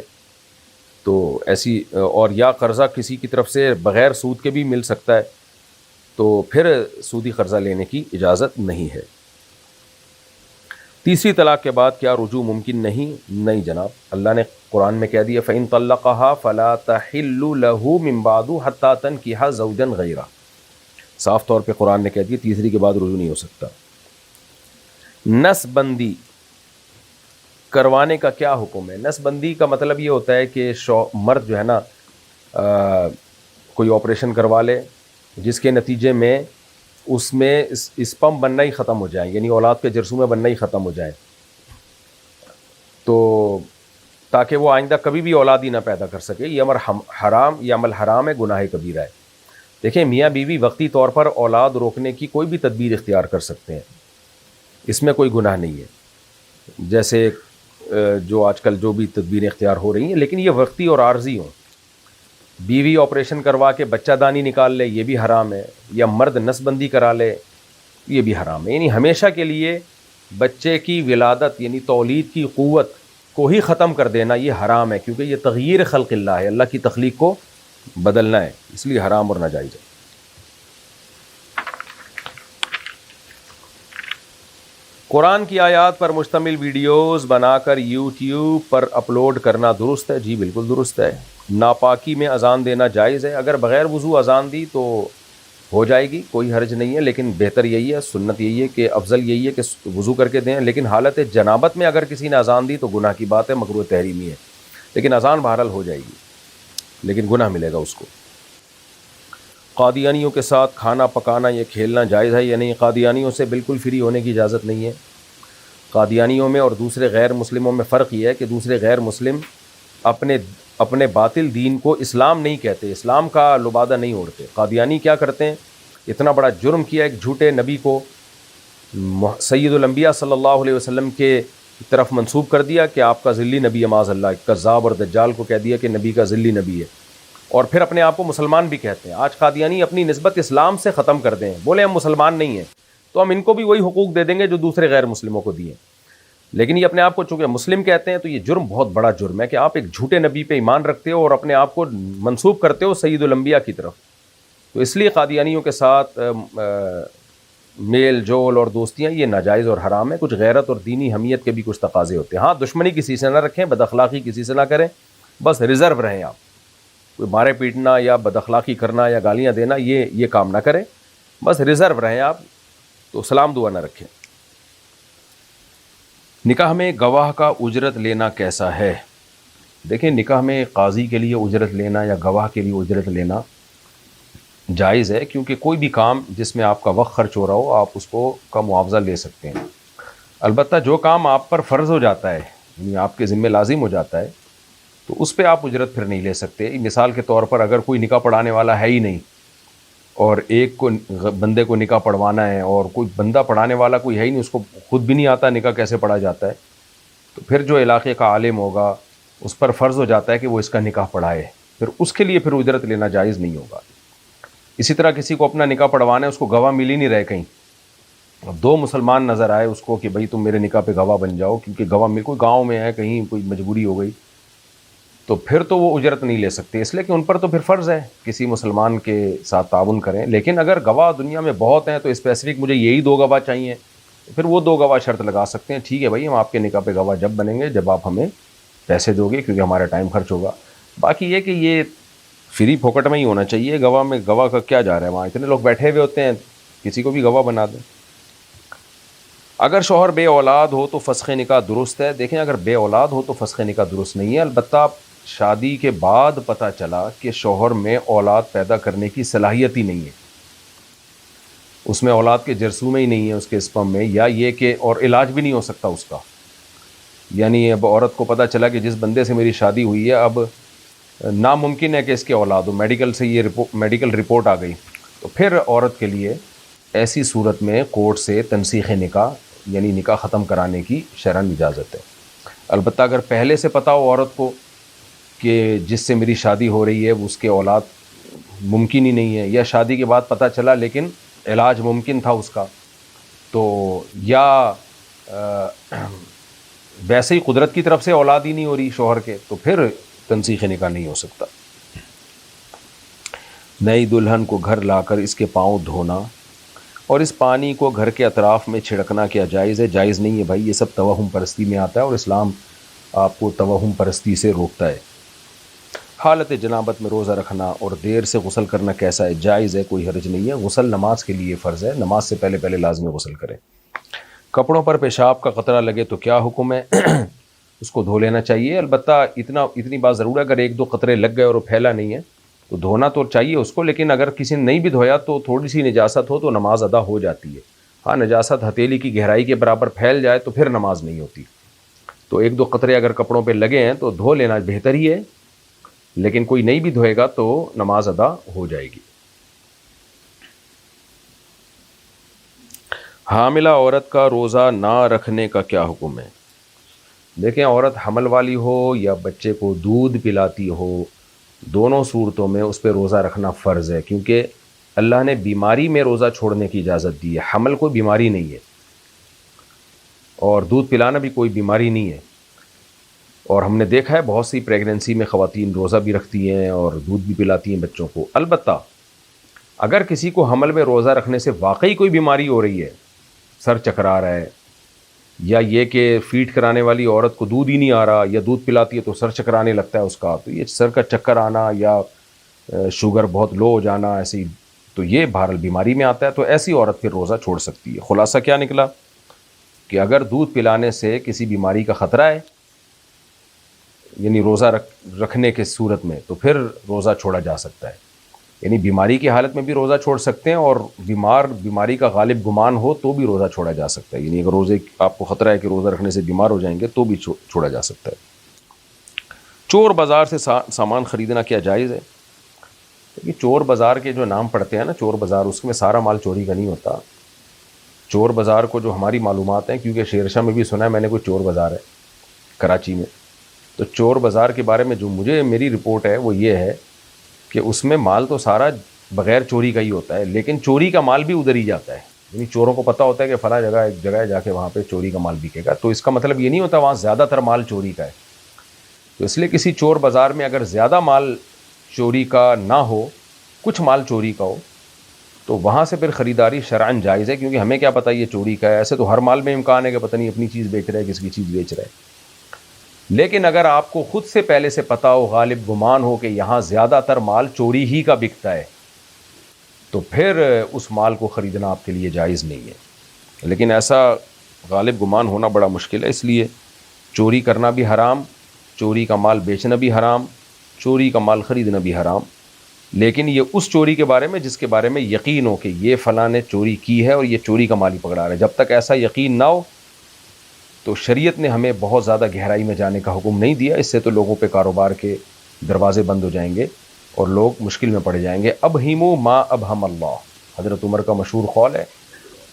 تو ایسی اور یا قرضہ کسی کی طرف سے بغیر سود کے بھی مل سکتا ہے، تو پھر سودی قرضہ لینے کی اجازت نہیں ہے۔ تیسری طلاق کے بعد کیا رجوع ممکن نہیں جناب، اللہ نے قرآن میں کہہ دیا فَإِن طَلَّقَهَا فَلَا تَحِلُّ لَهُ مِن بَعْدُ حَتَّى تَنكِحَ زَوْجًا غَيْرَهُ، صاف طور پہ قرآن نے کہہ دیا تیسری کے بعد رجوع نہیں ہو سکتا۔ نس بندی کروانے کا کیا حکم ہے؟ نس بندی کا مطلب یہ ہوتا ہے کہ مرد جو ہے نا کوئی آپریشن کروا لے جس کے نتیجے میں اس میں اسپم بننا ہی ختم ہو جائے، یعنی اولاد کے جرثومے بننا ہی ختم ہو جائے، تو تاکہ وہ آئندہ کبھی بھی اولاد ہی نہ پیدا کر سکے، یہ عمل حرام ہے، گناہ کبیرہ ہے۔ دیکھیں میاں بیوی وقتی طور پر اولاد روکنے کی کوئی بھی تدبیر اختیار کر سکتے ہیں، اس میں کوئی گناہ نہیں ہے، جیسے جو آج کل جو بھی تدبیریں اختیار ہو رہی ہیں، لیکن یہ وقتی اور عارضی ہوں۔ بیوی آپریشن کروا کے بچہ دانی نکال لے یہ بھی حرام ہے، یا مرد نس بندی کرا لے یہ بھی حرام ہے، یعنی ہمیشہ کے لیے بچے کی ولادت یعنی تولید کی قوت کو ہی ختم کر دینا یہ حرام ہے، کیونکہ یہ تغییر خلق اللہ ہے، اللہ کی تخلیق کو بدلنا ہے، اس لیے حرام اور ناجائز ہے۔ قرآن کی آیات پر مشتمل ویڈیوز بنا کر یوٹیوب پر اپلوڈ کرنا درست ہے؟ جی بالکل درست ہے۔ ناپاکی میں اذان دینا جائز ہے، اگر بغیر وضو اذان دی تو ہو جائے گی، کوئی حرج نہیں ہے، لیکن بہتر یہی ہے، سنت یہی ہے کہ افضل یہی ہے کہ وضو کر کے دیں، لیکن حالت جنابت میں اگر کسی نے اذان دی تو گناہ کی بات ہے، مکروہ تحریمی ہے، لیکن اذان بہرحال ہو جائے گی، لیکن گناہ ملے گا اس کو۔ قادیانیوں کے ساتھ کھانا پکانا یہ کھیلنا جائز ہے یا نہیں؟ قادیانیوں سے بالکل فری ہونے کی اجازت نہیں ہے۔ قادیانیوں میں اور دوسرے غیر مسلموں میں فرق یہ ہے کہ دوسرے غیر مسلم اپنے باطل دین کو اسلام نہیں کہتے، اسلام کا لبادہ نہیں اوڑھتے۔ قادیانی کیا کرتے ہیں، اتنا بڑا جرم کیا ایک جھوٹے نبی کو سید الانبیاء صلی اللہ علیہ وسلم کے طرف منسوب کر دیا کہ آپ کا ذلی نبی ہے، معاذ اللہ، کذاب اور دجال کو کہہ دیا کہ نبی کا ذلی نبی ہے، اور پھر اپنے آپ کو مسلمان بھی کہتے ہیں۔ آج قادیانی اپنی نسبت اسلام سے ختم کر دیں، بولے ہم مسلمان نہیں ہیں تو ہم ان کو بھی وہی حقوق دے دیں گے جو دوسرے غیر مسلموں کو دیے، لیکن یہ اپنے آپ کو چونکہ مسلم کہتے ہیں تو یہ جرم بہت بڑا جرم ہے کہ آپ ایک جھوٹے نبی پہ ایمان رکھتے ہو اور اپنے آپ کو منسوب کرتے ہو سید الانبیاء کی طرف۔ تو اس لیے قادیانیوں کے ساتھ میل جول اور دوستیاں یہ ناجائز اور حرام ہے۔ کچھ غیرت اور دینی حمیت کے بھی کچھ تقاضے ہوتے ہیں، ہاں دشمنی کسی سے نہ رکھیں، بد اخلاقی کسی سے نہ کریں، بس ریزرو رہیں آپ، کوئی مارے پیٹنا یا بد اخلاقی کرنا یا گالیاں دینا یہ کام نہ کریں، بس ریزرو رہیں آپ، تو سلام دعا نہ رکھیں۔ نکاح میں گواہ کا اجرت لینا کیسا ہے؟ دیکھیں نکاح میں قاضی کے لیے اجرت لینا یا گواہ کے لیے اجرت لینا جائز ہے، کیونکہ کوئی بھی کام جس میں آپ کا وقت خرچ ہو رہا ہو آپ اس کو کا معاوضہ لے سکتے ہیں۔ البتہ جو کام آپ پر فرض ہو جاتا ہے یعنی آپ کے ذمہ لازم ہو جاتا ہے تو اس پہ آپ اجرت پھر نہیں لے سکتے۔ مثال کے طور پر اگر کوئی نکاح پڑھانے والا ہے ہی نہیں اور ایک کو بندے کو نکاح پڑھوانا ہے اور کوئی بندہ پڑھانے والا کوئی ہے ہی نہیں، اس کو خود بھی نہیں آتا نکاح کیسے پڑھا جاتا ہے، تو پھر جو علاقے کا عالم ہوگا اس پر فرض ہو جاتا ہے کہ وہ اس کا نکاح پڑھائے، پھر اس کے لیے پھر اجرت لینا جائز نہیں ہوگا۔ اسی طرح کسی کو اپنا نکاح پڑھوانا ہے، اس کو گواہ مل ہی نہیں رہے کہیں، اب دو مسلمان نظر آئے اس کو کہ بھائی تم میرے نکاح پہ گواہ بن جاؤ، کیونکہ گواہ مل کوئی گاؤں میں ہے کہیں کوئی مجبوری ہو گئی، تو پھر تو وہ اجرت نہیں لے سکتے، اس لیے کہ ان پر تو پھر فرض ہے کسی مسلمان کے ساتھ تعاون کریں۔ لیکن اگر گواہ دنیا میں بہت ہیں تو اسپیسیفک مجھے یہی 2 گواہ چاہیے، پھر وہ 2 گواہ شرط لگا سکتے ہیں، ٹھیک ہے بھائی ہم آپ کے نکاح پہ گواہ جب بنیں گے جب آپ ہمیں پیسے دو گے، کیونکہ ہمارا ٹائم خرچ ہوگا۔ باقی یہ کہ یہ فری پھوکٹ میں ہی ہونا چاہیے، گواہ کا کیا جا رہا ہے، وہاں اتنے لوگ بیٹھے ہوئے ہوتے ہیں، کسی کو بھی گواہ بنا دیں۔ اگر شوہر بے اولاد ہو تو فسخ نکاح درست ہے؟ دیکھیں اگر بے اولاد ہو تو فسخ نکاح درست نہیں ہے، البتہ شادی کے بعد پتہ چلا کہ شوہر میں اولاد پیدا کرنے کی صلاحیت ہی نہیں ہے، اس میں اولاد کے جرثومے ہی نہیں ہیں اس کے اسپم میں، یا یہ کہ اور علاج بھی نہیں ہو سکتا اس کا، یعنی اب عورت کو پتہ چلا کہ جس بندے سے میری شادی ہوئی ہے اب ناممکن ہے کہ اس کے اولاد ہو، میڈیکل سے یہ میڈیکل رپورٹ آ گئی، تو پھر عورت کے لیے ایسی صورت میں کورٹ سے تنسیخ نکاح یعنی نکاح ختم کرانے کی شرعاً اجازت ہے۔ البتہ اگر پہلے سے پتہ ہو عورت کو کہ جس سے میری شادی ہو رہی ہے وہ اس کے اولاد ممکن ہی نہیں ہے، یا شادی کے بعد پتہ چلا لیکن علاج ممکن تھا اس کا، تو یا ویسے ہی قدرت کی طرف سے اولاد ہی نہیں ہو رہی شوہر کے، تو پھر تنسیخ نکاح نہیں ہو سکتا۔ نئی دلہن کو گھر لا کر اس کے پاؤں دھونا اور اس پانی کو گھر کے اطراف میں چھڑکنا کیا جائز ہے؟ جائز نہیں ہے بھائی، یہ سب توہم پرستی میں آتا ہے اور اسلام آپ کو توہم پرستی سے روکتا ہے۔ حالت جنابت میں روزہ رکھنا اور دیر سے غسل کرنا کیسا ہے؟ جائز ہے، کوئی حرج نہیں ہے، غسل نماز کے لیے فرض ہے، نماز سے پہلے لازمی غسل کریں۔ کپڑوں پر پیشاب کا قطرہ لگے تو کیا حکم ہے؟ اس کو دھو لینا چاہیے، البتہ اتنی بات ضرور ہے اگر ایک دو قطرے لگ گئے اور وہ پھیلا نہیں ہے تو دھونا تو چاہیے اس کو، لیکن اگر کسی نے نہیں بھی دھویا تو تھوڑی سی نجاست ہو تو نماز ادا ہو جاتی ہے۔ ہاں، نجاست ہتھیلی کی گہرائی کے برابر پھیل جائے تو پھر نماز نہیں ہوتی، تو ایک دو قطرے اگر کپڑوں پہ لگے ہیں تو دھو لینا بہتر ہی ہے، لیکن کوئی نہیں بھی دھوئے گا تو نماز ادا ہو جائے گی۔ حاملہ عورت کا روزہ نہ رکھنے کا کیا حکم ہے؟ دیکھیں، عورت حمل والی ہو یا بچے کو دودھ پلاتی ہو، دونوں صورتوں میں اس پہ روزہ رکھنا فرض ہے، کیونکہ اللہ نے بیماری میں روزہ چھوڑنے کی اجازت دی ہے۔ حمل کوئی بیماری نہیں ہے اور دودھ پلانا بھی کوئی بیماری نہیں ہے، اور ہم نے دیکھا ہے بہت سی پریگننسی میں خواتین روزہ بھی رکھتی ہیں اور دودھ بھی پلاتی ہیں بچوں کو۔ البتہ اگر کسی کو حمل میں روزہ رکھنے سے واقعی کوئی بیماری ہو رہی ہے، سر چکرا رہا ہے، یا یہ کہ فیڈ کرانے والی عورت کو دودھ ہی نہیں آ رہا یا دودھ پلاتی ہے تو سر چکرانے لگتا ہے اس کا، تو یہ سر کا چکر آنا یا شوگر بہت لو ہو جانا ایسی، تو یہ بہرحال بیماری میں آتا ہے، تو ایسی عورت پھر روزہ چھوڑ سکتی ہے۔ خلاصہ کیا نکلا کہ اگر دودھ پلانے سے کسی بیماری کا خطرہ ہے یعنی روزہ رکھنے کے صورت میں، تو پھر روزہ چھوڑا جا سکتا ہے، یعنی بیماری کی حالت میں بھی روزہ چھوڑ سکتے ہیں، اور بیماری کا غالب گمان ہو تو بھی روزہ چھوڑا جا سکتا ہے، یعنی اگر روزے آپ کو خطرہ ہے کہ روزہ رکھنے سے بیمار ہو جائیں گے تو بھی چھوڑا جا سکتا ہے۔ چور بازار سے سامان خریدنا کیا جائز ہے؟ کیونکہ چور بازار کے جو نام پڑتے ہیں نا، چور بازار، اس میں سارا مال چوری کا نہیں ہوتا۔ چور بازار کو جو ہماری معلومات ہیں، کیونکہ شیرشاہ میں بھی سنا ہے میں نے، کوئی چور بازار ہے کراچی میں، تو چور بازار کے بارے میں جو میری رپورٹ ہے وہ یہ ہے کہ اس میں مال تو سارا بغیر چوری کا ہی ہوتا ہے، لیکن چوری کا مال بھی ادھر ہی جاتا ہے، یعنی چوروں کو پتہ ہوتا ہے کہ فلاں جگہ ایک جگہ ہے جا کے وہاں پہ چوری کا مال بکے گا، تو اس کا مطلب یہ نہیں ہوتا وہاں زیادہ تر مال چوری کا ہے۔ تو اس لیے کسی چور بازار میں اگر زیادہ مال چوری کا نہ ہو، کچھ مال چوری کا ہو، تو وہاں سے پھر خریداری شرعاً جائز ہے، کیونکہ ہمیں کیا پتہ یہ چوری کا ہے، ایسے تو ہر مال میں امکان ہے کہ پتہ نہیں اپنی چیز بیچ رہا ہے کس کی چیز بیچ رہا ہے، لیکن اگر آپ کو خود سے پہلے سے پتہ ہو، غالب گمان ہو کہ یہاں زیادہ تر مال چوری ہی کا بکتا ہے، تو پھر اس مال کو خریدنا آپ کے لیے جائز نہیں ہے، لیکن ایسا غالب گمان ہونا بڑا مشکل ہے، اس لیے چوری کرنا بھی حرام، چوری کا مال بیچنا بھی حرام، چوری کا مال خریدنا بھی حرام، لیکن یہ اس چوری کے بارے میں جس کے بارے میں یقین ہو کہ یہ فلاں نے چوری کی ہے اور یہ چوری کا مال ہی پکڑا رہا ہے۔ جب تک ایسا یقین نہ ہو تو شریعت نے ہمیں بہت زیادہ گہرائی میں جانے کا حکم نہیں دیا، اس سے تو لوگوں پہ کاروبار کے دروازے بند ہو جائیں گے اور لوگ مشکل میں پڑ جائیں گے۔ ابہموا ما ابہم اللہ، حضرت عمر کا مشہور قول ہے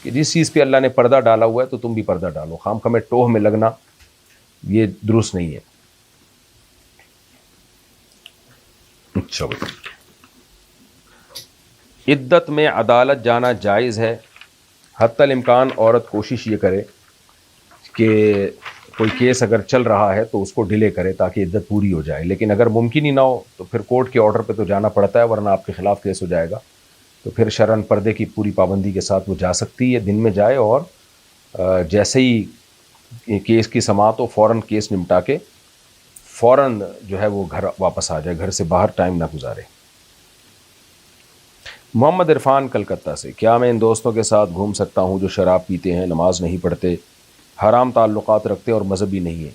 کہ جس چیز پہ اللہ نے پردہ ڈالا ہوا ہے تو تم بھی پردہ ڈالو، خام خامے ٹوہ میں لگنا یہ درست نہیں ہے۔ اچھا، عدت میں عدالت جانا جائز ہے؟ حتی الامکان عورت کوشش یہ کرے کہ کوئی کیس اگر چل رہا ہے تو اس کو ڈیلے کرے تاکہ عدت پوری ہو جائے، لیکن اگر ممکن ہی نہ ہو تو پھر کورٹ کے آرڈر پہ تو جانا پڑتا ہے، ورنہ آپ کے خلاف کیس ہو جائے گا، تو پھر شرعاً پردے کی پوری پابندی کے ساتھ وہ جا سکتی ہے، دن میں جائے اور جیسے ہی کیس کی سماعت ہو فوراً کیس نمٹا کے فوراً جو ہے وہ گھر واپس آ جائے، گھر سے باہر ٹائم نہ گزارے۔ محمد عرفان کلکتہ سے، کیا میں ان دوستوں کے ساتھ گھوم سکتا ہوں جو شراب پیتے ہیں، نماز نہیں پڑھتے، حرام تعلقات رکھتے اور مذہبی نہیں ہیں؟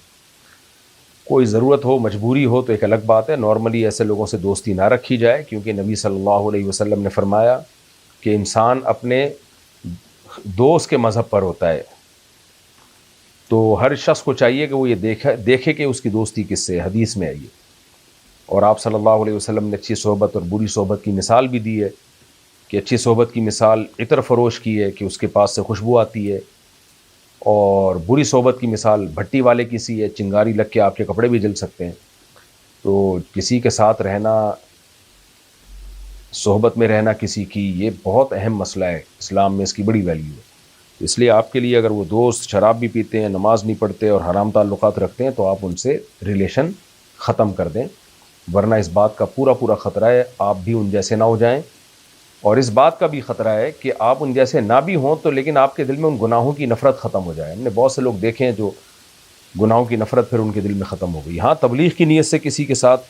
کوئی ضرورت ہو، مجبوری ہو تو ایک الگ بات ہے، نارملی ایسے لوگوں سے دوستی نہ رکھی جائے، کیونکہ نبی صلی اللہ علیہ وسلم نے فرمایا کہ انسان اپنے دوست کے مذہب پر ہوتا ہے، تو ہر شخص کو چاہیے کہ وہ یہ دیکھے کہ اس کی دوستی کس سے، حدیث میں ہے یہ. اور آپ صلی اللہ علیہ وسلم نے اچھی صحبت اور بری صحبت کی مثال بھی دی ہے کہ اچھی صحبت کی مثال عطر فروش کی ہے کہ اس کے پاس سے خوشبو آتی ہے، اور بری صحبت کی مثال بھٹی والے کی سی ہے، چنگاری لگ کے آپ کے کپڑے بھی جل سکتے ہیں. تو کسی کے ساتھ رہنا، صحبت میں رہنا کسی کی، یہ بہت اہم مسئلہ ہے، اسلام میں اس کی بڑی ویلیو ہے. اس لیے آپ کے لیے اگر وہ دوست شراب بھی پیتے ہیں، نماز نہیں پڑھتے اور حرام تعلقات رکھتے ہیں، تو آپ ان سے ریلیشن ختم کر دیں، ورنہ اس بات کا پورا خطرہ ہے آپ بھی ان جیسے نہ ہو جائیں. اور اس بات کا بھی خطرہ ہے کہ آپ ان جیسے نہ بھی ہوں تو لیکن آپ کے دل میں ان گناہوں کی نفرت ختم ہو جائے. ہم نے بہت سے لوگ دیکھے ہیں جو گناہوں کی نفرت پھر ان کے دل میں ختم ہو گئی. ہاں، تبلیغ کی نیت سے کسی کے ساتھ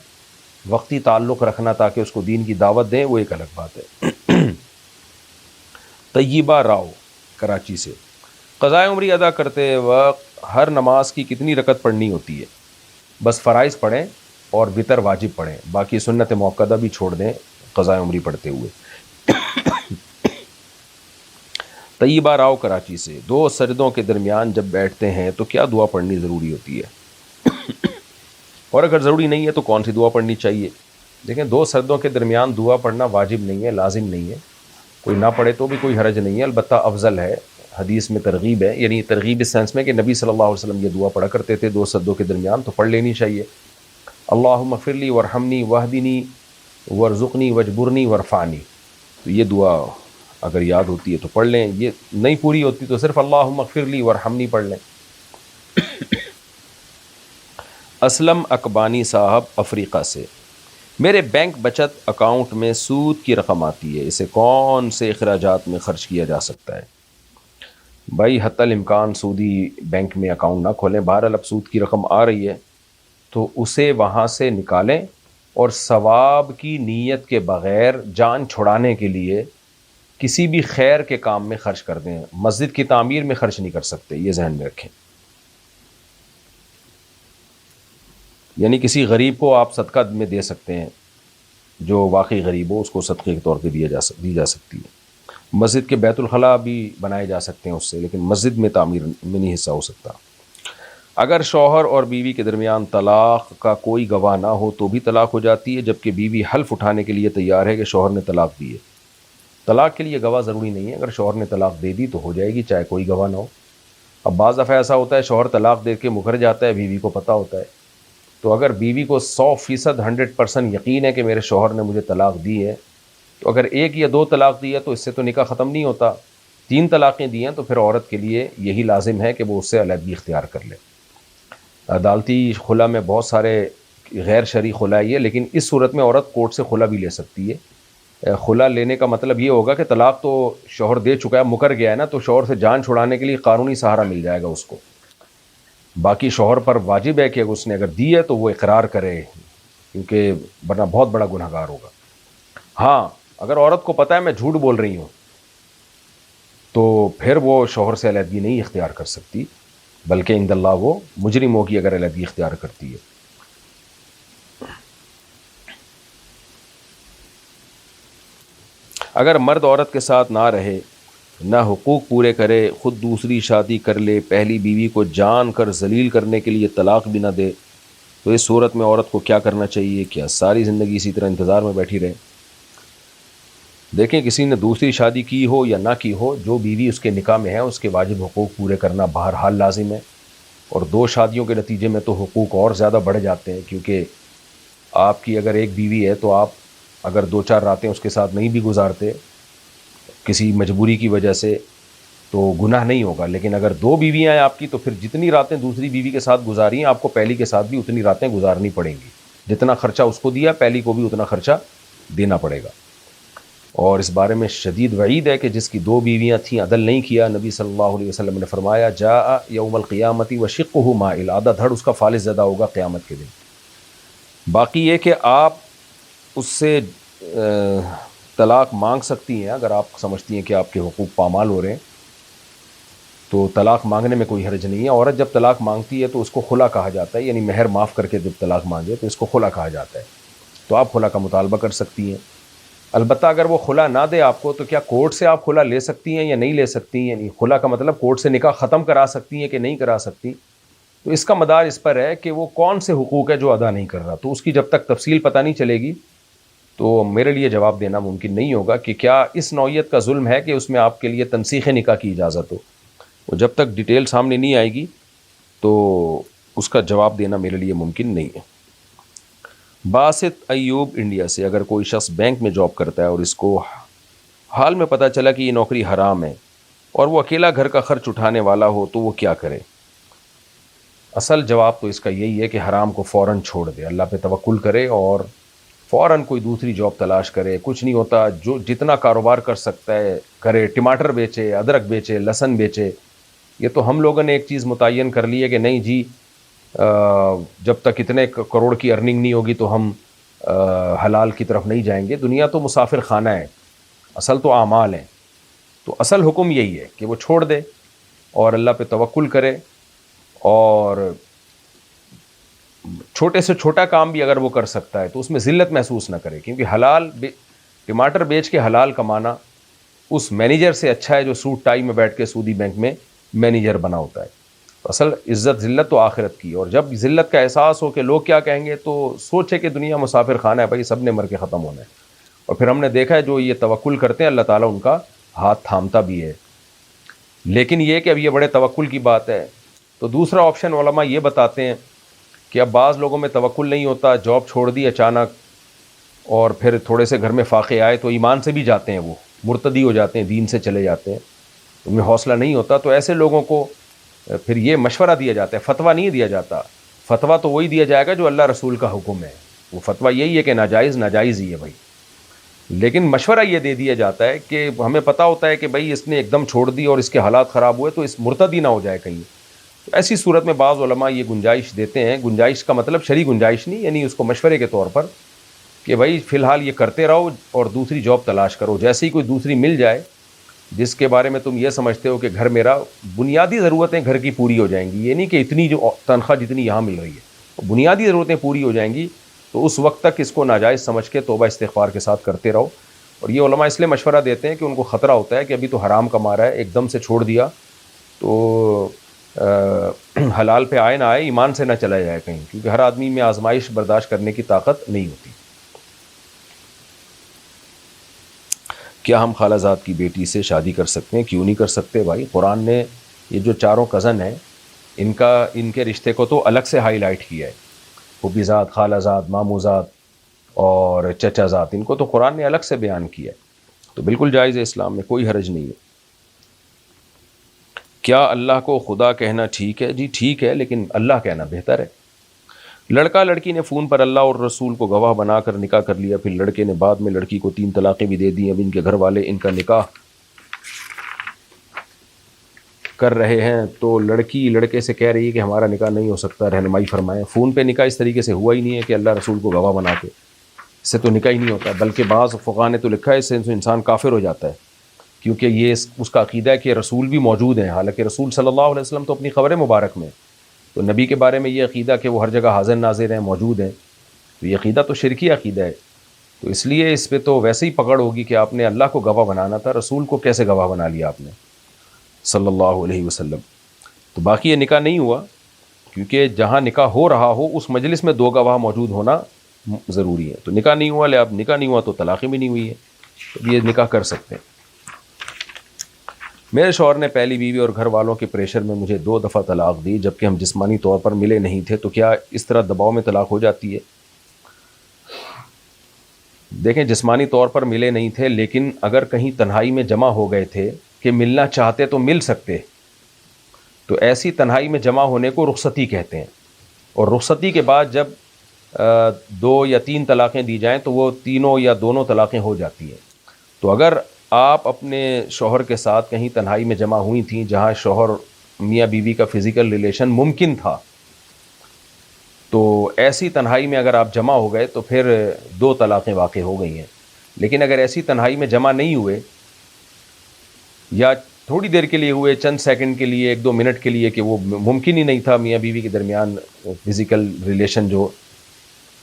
وقتی تعلق رکھنا تاکہ اس کو دین کی دعوت دیں، وہ ایک الگ بات ہے. طیبہ راؤ کراچی سے، قضائے عمری ادا کرتے وقت ہر نماز کی کتنی رکعت پڑھنی ہوتی ہے؟ بس فرائض پڑھیں اور وتر واجب پڑھیں، باقی سنت موقدہ بھی چھوڑ دیں قضائے عمری پڑھتے ہوئے. طیبہ راؤ کراچی سے، 2 سجدوں کے درمیان جب بیٹھتے ہیں تو کیا دعا پڑھنی ضروری ہوتی ہے؟ اور اگر ضروری نہیں ہے تو کون سی دعا پڑھنی چاہیے؟ دیکھیں، 2 سجدوں کے درمیان دعا پڑھنا واجب نہیں ہے، لازم نہیں ہے. کوئی نہ پڑھے تو بھی کوئی حرج نہیں ہے، البتہ افضل ہے. حدیث میں ترغیب ہے، یعنی ترغیب اس سینس میں کہ نبی صلی اللہ علیہ وسلم یہ دعا پڑھا کرتے تھے 2 سجدوں کے درمیان، تو پڑھ لینی چاہیے. اللہم اغفر لی وارحمنی واہدنی وارزقنی واجبرنی وارفعنی. تو یہ دعا اگر یاد ہوتی ہے تو پڑھ لیں، یہ نہیں پوری ہوتی تو صرف اللہم اغفر لی وارحمنی پڑھ لیں. اسلم اکبانی صاحب افریقہ سے، میرے بینک بچت اکاؤنٹ میں سود کی رقم آتی ہے، اسے کون سے اخراجات میں خرچ کیا جا سکتا ہے؟ بھائی حتی الامکان سودی بینک میں اکاؤنٹ نہ کھولیں. بہرحال اب سود کی رقم آ رہی ہے تو اسے وہاں سے نکالیں اور ثواب کی نیت کے بغیر جان چھڑانے کے لیے کسی بھی خیر کے کام میں خرچ کر دیں. مسجد کی تعمیر میں خرچ نہیں کر سکتے، یہ ذہن میں رکھیں. یعنی کسی غریب کو آپ صدقہ میں دے سکتے ہیں، جو واقعی غریب ہو اس کو صدقے کے طور پہ دی جا سکتی ہے. مسجد کے بیت الخلاء بھی بنائے جا سکتے ہیں اس سے، لیکن مسجد میں تعمیر میں نہیں حصہ ہو سکتا. اگر شوہر اور بیوی کے درمیان طلاق کا کوئی گواہ نہ ہو تو بھی طلاق ہو جاتی ہے، جبکہ بیوی حلف اٹھانے کے لیے تیار ہے کہ شوہر نے طلاق دی ہے. طلاق کے لیے گواہ ضروری نہیں ہے، اگر شوہر نے طلاق دے دی تو ہو جائے گی چاہے کوئی گواہ نہ ہو. اب بعض دفعہ ایسا ہوتا ہے شوہر طلاق دے کے مکر جاتا ہے، بیوی کو پتہ ہوتا ہے، تو اگر بیوی کو 100% 100% یقین ہے کہ میرے شوہر نے مجھے طلاق دی ہے، تو اگر 1 یا 2 طلاق دی ہے تو اس سے تو نکاح ختم نہیں ہوتا. 3 طلاقیں دی ہیں تو پھر عورت کے لیے یہی لازم ہے کہ وہ اس سے علیحدگی اختیار کر لے. عدالتی خلا میں بہت سارے غیر شرعی خلا ہی ہے، لیکن اس صورت میں عورت کورٹ سے خلا بھی لے سکتی ہے. خلا لینے کا مطلب یہ ہوگا کہ طلاق تو شوہر دے چکا ہے، مکر گیا ہے نا، تو شوہر سے جان چھڑانے کے لیے قانونی سہارا مل جائے گا اس کو. باقی شوہر پر واجب ہے کہ اس نے اگر دی ہے تو وہ اقرار کرے، کیونکہ ورنہ بہت بڑا گنہگار گار ہوگا. ہاں، اگر عورت کو پتہ ہے میں جھوٹ بول رہی ہوں تو پھر وہ شوہر سے علیحدگی نہیں اختیار کر سکتی، بلکہ عند اللہ وہ مجرم ہوگی اگر علیحدگی اختیار کرتی ہے. اگر مرد عورت کے ساتھ نہ رہے، نہ حقوق پورے کرے، خود دوسری شادی کر لے، پہلی بیوی کو جان کر ذلیل کرنے کے لیے طلاق بھی نہ دے، تو اس صورت میں عورت کو کیا کرنا چاہیے؟ کیا ساری زندگی اسی طرح انتظار میں بیٹھی رہے؟ دیکھیں، کسی نے دوسری شادی کی ہو یا نہ کی ہو، جو بیوی اس کے نکاح میں ہے اس کے واجب حقوق پورے کرنا بہرحال لازم ہے. اور 2 شادیوں کے نتیجے میں تو حقوق اور زیادہ بڑھ جاتے ہیں، کیونکہ آپ کی اگر ایک بیوی ہے تو آپ اگر 2-4 راتیں اس کے ساتھ نہیں بھی گزارتے کسی مجبوری کی وجہ سے تو گناہ نہیں ہوگا. لیکن اگر 2 بیویاں ہیں آپ کی تو پھر جتنی راتیں دوسری بیوی کے ساتھ گزاری ہیں آپ کو پہلی کے ساتھ بھی اتنی راتیں گزارنی پڑیں گی. جتنا خرچہ اس کو دیا پہلی کو بھی اتنا خرچہ دینا پڑے گا. اور اس بارے میں شدید وعید ہے کہ جس کی 2 بیویاں تھیں عدل نہیں کیا، نبی صلی اللہ علیہ وسلم نے فرمایا جاء یوم القیامت وشقہ مائل، آدھا دھڑ اس کا فالس زدہ ہوگا قیامت کے دن. باقی یہ کہ آپ اس سے طلاق مانگ سکتی ہیں اگر آپ سمجھتی ہیں کہ آپ کے حقوق پامال ہو رہے ہیں، تو طلاق مانگنے میں کوئی حرج نہیں ہے. عورت جب طلاق مانگتی ہے تو اس کو خلا کہا جاتا ہے، یعنی مہر معاف کر کے جب طلاق مانگے تو اس کو خلا کہا جاتا ہے. تو آپ خلا کا مطالبہ کر سکتی ہیں. البتہ اگر وہ خلا نہ دے آپ کو تو کیا کورٹ سے آپ خلا لے سکتی ہیں یا نہیں لے سکتی؟ یعنی خلا کا مطلب کورٹ سے نکاح ختم کرا سکتی ہیں کہ نہیں کرا سکتی؟ تو اس کا مدار اس پر ہے کہ وہ کون سے حقوق ہے جو ادا نہیں کر رہا. تو اس کی جب تک تفصیل پتہ نہیں چلے گی تو میرے لیے جواب دینا ممکن نہیں ہوگا کہ کیا اس نوعیت کا ظلم ہے کہ اس میں آپ کے لیے تنسیخ نکاح کی اجازت ہو. وہ جب تک ڈیٹیل سامنے نہیں آئے گی تو اس کا جواب دینا میرے لیے ممکن نہیں ہے. باسط ایوب انڈیا سے: اگر کوئی شخص بینک میں جاب کرتا ہے اور اس کو حال میں پتہ چلا کہ یہ نوکری حرام ہے اور وہ اکیلا گھر کا خرچ اٹھانے والا ہو تو وہ کیا کرے؟ اصل جواب تو اس کا یہی ہے کہ حرام کو فوراً چھوڑ دے، اللہ پہ توکل کرے اور فوراً کوئی دوسری جاب تلاش کرے. کچھ نہیں ہوتا، جو جتنا کاروبار کر سکتا ہے کرے. ٹماٹر بیچے، ادرک بیچے، لہسن بیچے. یہ تو ہم لوگوں نے ایک چیز متعین کر لی ہے کہ نہیں جی جب تک اتنے کروڑ کی ارننگ نہیں ہوگی تو ہم حلال کی طرف نہیں جائیں گے. دنیا تو مسافر خانہ ہے، اصل تو اعمال ہیں. تو اصل حکم یہی ہے کہ وہ چھوڑ دے اور اللہ پہ توکل کرے، اور چھوٹے سے چھوٹا کام بھی اگر وہ کر سکتا ہے تو اس میں ذلت محسوس نہ کرے، کیونکہ حلال ٹماٹر بیچ کے حلال کمانا اس مینیجر سے اچھا ہے جو سوٹ ٹائی میں بیٹھ کے سودی بینک میں مینیجر بنا ہوتا ہے. اصل عزت ذلت تو آخرت کی، اور جب ذلت کا احساس ہو کہ لوگ کیا کہیں گے تو سوچے کہ دنیا مسافر خانہ ہے، بھائی سب نے مر کے ختم ہونا ہے. اور پھر ہم نے دیکھا ہے جو یہ توکل کرتے ہیں اللہ تعالیٰ ان کا ہاتھ تھامتا بھی ہے. لیکن یہ کہ اب یہ بڑے توکل کی بات ہے. تو دوسرا آپشن علماء یہ بتاتے ہیں کہ اب بعض لوگوں میں توکل نہیں ہوتا، جاب چھوڑ دی اچانک اور پھر تھوڑے سے گھر میں فاقے آئے تو ایمان سے بھی جاتے ہیں، وہ مرتدی ہو جاتے ہیں، دین سے چلے جاتے ہیں، ان میں حوصلہ نہیں ہوتا. تو ایسے لوگوں کو پھر یہ مشورہ دیا جاتا ہے، فتویٰ نہیں دیا جاتا. فتویٰ تو وہی دیا جائے گا جو اللہ رسول کا حکم ہے. وہ فتویٰ یہی ہے کہ ناجائز ناجائز ہی ہے بھائی. لیکن مشورہ یہ دے دیا جاتا ہے کہ ہمیں پتہ ہوتا ہے کہ بھائی اس نے ایک دم چھوڑ دی اور اس کے حالات خراب ہوئے تو اس مرتدی نہ ہو جائے کہیں. ایسی صورت میں بعض علماء یہ گنجائش دیتے ہیں، گنجائش کا مطلب شرعی گنجائش نہیں، یعنی اس کو مشورے کے طور پر کہ بھائی فی الحال یہ کرتے رہو اور دوسری جاب تلاش کرو. جیسے ہی کوئی دوسری مل جائے جس کے بارے میں تم یہ سمجھتے ہو کہ گھر میرا بنیادی ضرورتیں گھر کی پوری ہو جائیں گی، یہ نہیں کہ اتنی جو تنخواہ جتنی یہاں مل رہی ہے، بنیادی ضرورتیں پوری ہو جائیں گی، تو اس وقت تک اس کو ناجائز سمجھ کے توبہ استغفار کے ساتھ کرتے رہو. اور یہ علماء اس لیے مشورہ دیتے ہیں کہ ان کو خطرہ ہوتا ہے کہ ابھی تو حرام کما رہا ہے، ایک دم سے چھوڑ دیا تو حلال پہ آئے نہ آئے، ایمان سے نہ چلا جائے کہیں، کیونکہ ہر آدمی میں آزمائش برداشت کرنے کی طاقت نہیں ہوتی. کیا ہم خالہ زاد کی بیٹی سے شادی کر سکتے ہیں؟ کیوں نہیں کر سکتے بھائی؟ قرآن نے یہ جو چاروں کزن ہیں ان کے رشتے کو تو الگ سے ہائی لائٹ کیا ہے. پھوپھی زاد، خالہ زاد، ماموں زاد اور چچا زاد، ان کو تو قرآن نے الگ سے بیان کیا ہے. تو بالکل جائز ہے، اسلام میں کوئی حرج نہیں ہے. کیا اللہ کو خدا کہنا ٹھیک ہے؟ جی ٹھیک ہے، لیکن اللہ کہنا بہتر ہے. لڑکا لڑکی نے فون پر اللہ اور رسول کو گواہ بنا کر نکاح کر لیا، پھر لڑکے نے بعد میں لڑکی کو 3 طلاقیں بھی دے دی. اب ان کے گھر والے ان کا نکاح کر رہے ہیں تو لڑکی لڑکے سے کہہ رہی ہے کہ ہمارا نکاح نہیں ہو سکتا، رہنمائی فرمائیں. فون پہ نکاح اس طریقے سے ہوا ہی نہیں ہے کہ اللہ رسول کو گواہ بنا کے، اس سے تو نکاح ہی نہیں ہوتا. بلکہ بعض فقہاء نے تو لکھا ہے اس سے انسان کافر ہو جاتا ہے، کیونکہ یہ اس کا عقیدہ ہے کہ رسول بھی موجود ہیں، حالانکہ رسول صلی اللہ علیہ وسلم تو اپنی خبر مبارک میں، تو نبی کے بارے میں یہ عقیدہ کہ وہ ہر جگہ حاضر ناظر ہیں، موجود ہیں، تو یہ عقیدہ تو شرکی عقیدہ ہے. تو اس لیے اس پہ تو ویسے ہی پکڑ ہوگی کہ آپ نے اللہ کو گواہ بنانا تھا، رسول کو کیسے گواہ بنا لیا آپ نے صلی اللہ علیہ وسلم. تو باقی یہ نکاح نہیں ہوا، کیونکہ جہاں نکاح ہو رہا ہو اس مجلس میں 2 گواہ موجود ہونا ضروری ہے. تو نکاح نہیں ہوا، اب نکاح نہیں ہوا تو طلاقیں بھی نہیں ہوئی ہے، تو یہ نکاح کر سکتے ہیں. میرے شوہر نے پہلی بیوی اور گھر والوں کے پریشر میں مجھے 2 دفعہ طلاق دی، جبکہ ہم جسمانی طور پر ملے نہیں تھے، تو کیا اس طرح دباؤ میں طلاق ہو جاتی ہے؟ دیکھیں، جسمانی طور پر ملے نہیں تھے، لیکن اگر کہیں تنہائی میں جمع ہو گئے تھے کہ ملنا چاہتے تو مل سکتے، تو ایسی تنہائی میں جمع ہونے کو رخصتی کہتے ہیں. اور رخصتی کے بعد جب 2 یا 3 طلاقیں دی جائیں تو وہ تینوں یا دونوں طلاقیں ہو جاتی ہیں. تو اگر آپ اپنے شوہر کے ساتھ کہیں تنہائی میں جمع ہوئی تھیں جہاں شوہر میاں بیوی کا فزیکل ریلیشن ممکن تھا، تو ایسی تنہائی میں اگر آپ جمع ہو گئے تو پھر 2 طلاقیں واقع ہو گئی ہیں. لیکن اگر ایسی تنہائی میں جمع نہیں ہوئے یا تھوڑی دیر کے لیے ہوئے، چند سیکنڈ کے لیے، 1-2 منٹ کے لیے، کہ وہ ممکن ہی نہیں تھا میاں بیوی کے درمیان فزیکل ریلیشن جو،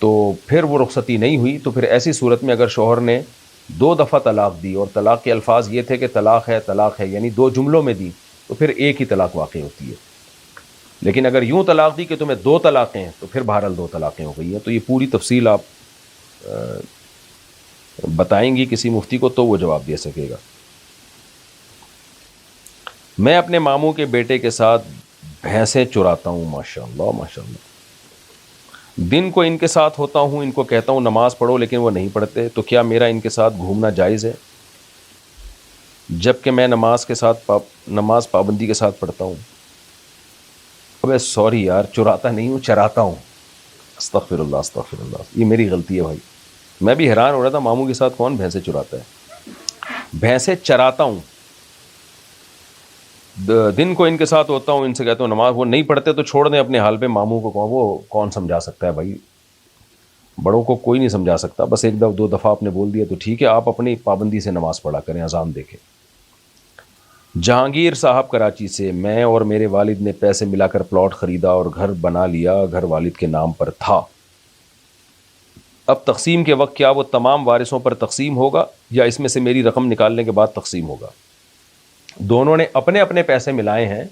تو پھر وہ رخصتی نہیں ہوئی. تو پھر ایسی صورت میں اگر شوہر نے 2 دفعہ طلاق دی اور طلاق کے الفاظ یہ تھے کہ طلاق ہے، یعنی 2 جملوں میں دی، تو پھر ایک ہی طلاق واقع ہوتی ہے. لیکن اگر یوں طلاق دی کہ تمہیں 2 طلاقیں ہیں تو پھر بہرحال 2 طلاقیں ہو گئی ہیں. تو یہ پوری تفصیل آپ بتائیں گی کسی مفتی کو تو وہ جواب دے سکے گا. میں اپنے ماموں کے بیٹے کے ساتھ بھینسیں چراتا ہوں. ماشاءاللہ ماشاءاللہ. دن کو ان کے ساتھ ہوتا ہوں، ان کو کہتا ہوں نماز پڑھو لیکن وہ نہیں پڑھتے، تو کیا میرا ان کے ساتھ گھومنا جائز ہے جب کہ میں نماز پابندی کے ساتھ پڑھتا ہوں؟ ابے سوری یار، چراتا نہیں ہوں، چراتا ہوں. استغفر اللہ استغفر اللہ، یہ میری غلطی ہے بھائی. میں بھی حیران ہو رہا تھا ماموں کے ساتھ کون بھینسیں چراتا ہے. بھینسیں چراتا ہوں، دن کو ان کے ساتھ ہوتا ہوں، ان سے کہتا ہوں نماز، وہ نہیں پڑھتے تو چھوڑ دیں اپنے حال پہ. ماموں کو وہ کون سمجھا سکتا ہے بھائی، بڑوں کو کوئی نہیں سمجھا سکتا. بس 1-2 دفعہ آپ نے بول دیا تو ٹھیک ہے، آپ اپنی پابندی سے نماز پڑھا کریں، اذان دیکھیں. جہانگیر صاحب کراچی سے، میں اور میرے والد نے پیسے ملا کر پلاٹ خریدا اور گھر بنا لیا. گھر والد کے نام پر تھا. اب تقسیم کے وقت کیا وہ تمام وارثوں پر تقسیم ہوگا یا اس میں سے میری رقم نکالنے کے بعد تقسیم ہوگا؟ دونوں نے اپنے اپنے پیسے ملائے ہیں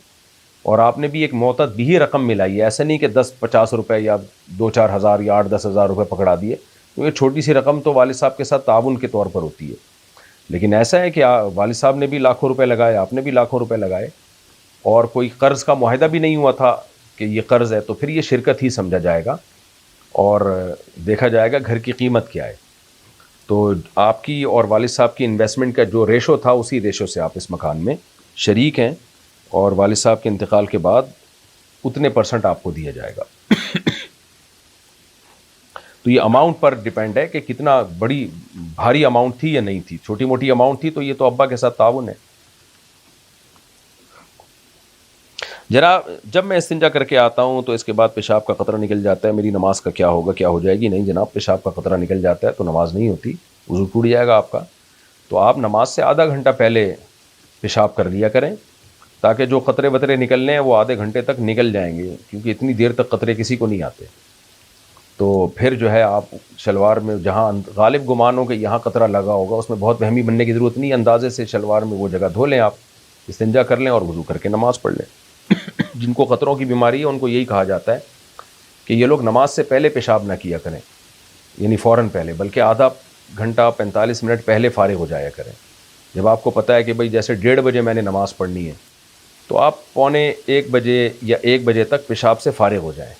اور آپ نے بھی ایک معتد بھی رقم ملائی ہے. ایسے نہیں کہ 10-50 روپے یا 2-4 ہزار یا 8-10 ہزار روپے پکڑا دیے. یہ چھوٹی سی رقم تو والد صاحب کے ساتھ تعاون کے طور پر ہوتی ہے. لیکن ایسا ہے کہ والد صاحب نے بھی لاکھوں روپے لگائے، آپ نے بھی لاکھوں روپے لگائے، اور کوئی قرض کا معاہدہ بھی نہیں ہوا تھا کہ یہ قرض ہے، تو پھر یہ شرکت ہی سمجھا جائے گا اور دیکھا جائے گا گھر کی قیمت کیا ہے. تو آپ کی اور والد صاحب کی انویسٹمنٹ کا جو ریشو تھا اسی ریشو سے آپ اس مکان میں شریک ہیں، اور والد صاحب کے انتقال کے بعد اتنے % آپ کو دیا جائے گا. تو یہ اماؤنٹ پر ڈیپینڈ ہے کہ کتنا بڑی بھاری اماؤنٹ تھی یا نہیں تھی. چھوٹی موٹی اماؤنٹ تھی تو یہ تو ابا کے ساتھ تعاون ہے. جب میں استنجا کر کے آتا ہوں تو اس کے بعد پیشاب کا قطرہ نکل جاتا ہے، میری نماز کا کیا ہوگا، کیا ہو جائے گی؟ نہیں جناب، پیشاب کا قطرہ نکل جاتا ہے تو نماز نہیں ہوتی، وضو ٹوٹ جائے گا آپ کا. تو آپ نماز سے آدھا گھنٹہ پہلے پیشاب کر لیا کریں تاکہ جو قطرے وطرے نکلنے ہیں وہ آدھے گھنٹے تک نکل جائیں گے، کیونکہ اتنی دیر تک قطرے کسی کو نہیں آتے. تو پھر جو ہے آپ شلوار میں جہاں غالب گمان ہو کہ یہاں قطرہ لگا ہوگا، اس میں بہت وہمی بننے کی ضرورت نہیں، اندازے سے شلوار میں وہ جگہ دھو لیں، آپ استنجا کر لیں اور وضو کر کے نماز پڑھ لیں. جن کو قطروں کی بیماری ہے ان کو یہی کہا جاتا ہے کہ یہ لوگ نماز سے پہلے پیشاب نہ کیا کریں، یعنی فوراً پہلے، بلکہ آدھا گھنٹہ 45 منٹ پہلے فارغ ہو جایا کریں. جب آپ کو پتہ ہے کہ بھئی جیسے 1:30 بجے میں نے نماز پڑھنی ہے تو آپ 1:45 بجے یا 1 بجے تک پیشاب سے فارغ ہو جائیں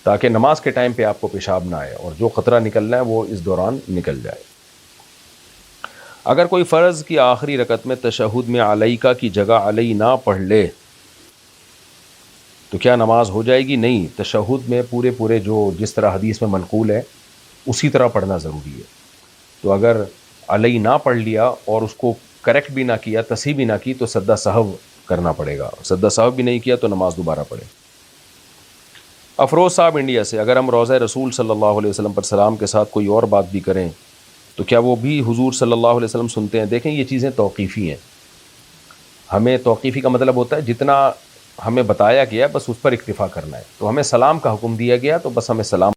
تاکہ نماز کے ٹائم پہ آپ کو پیشاب نہ آئے اور جو قطرہ نکلنا ہے وہ اس دوران نکل جائے. اگر کوئی فرض کی آخری رکعت میں تشہد میں علیکہ کی جگہ علی نہ پڑھ لے تو کیا نماز ہو جائے گی؟ نہیں، تشہد میں پورے جو جس طرح حدیث میں منقول ہے اسی طرح پڑھنا ضروری ہے. تو اگر علی نہ پڑھ لیا اور اس کو کریکٹ بھی نہ کیا، تصحیح بھی نہ کی، تو سجدہ سہو کرنا پڑے گا. سجدہ سہو بھی نہیں کیا تو نماز دوبارہ پڑھے. افروز صاحب انڈیا سے، اگر ہم روضہ رسول صلی اللہ علیہ وسلم پر سلام کے ساتھ کوئی اور بات بھی کریں تو کیا وہ بھی حضور صلی اللہ علیہ وسلم سنتے ہیں؟ دیکھیں یہ چیزیں توقیفی ہیں. ہمیں توقیفی کا مطلب ہوتا ہے جتنا ہمیں بتایا گیا بس اس پر اکتفا کرنا ہے. تو ہمیں سلام کا حکم دیا گیا تو بس ہمیں سلام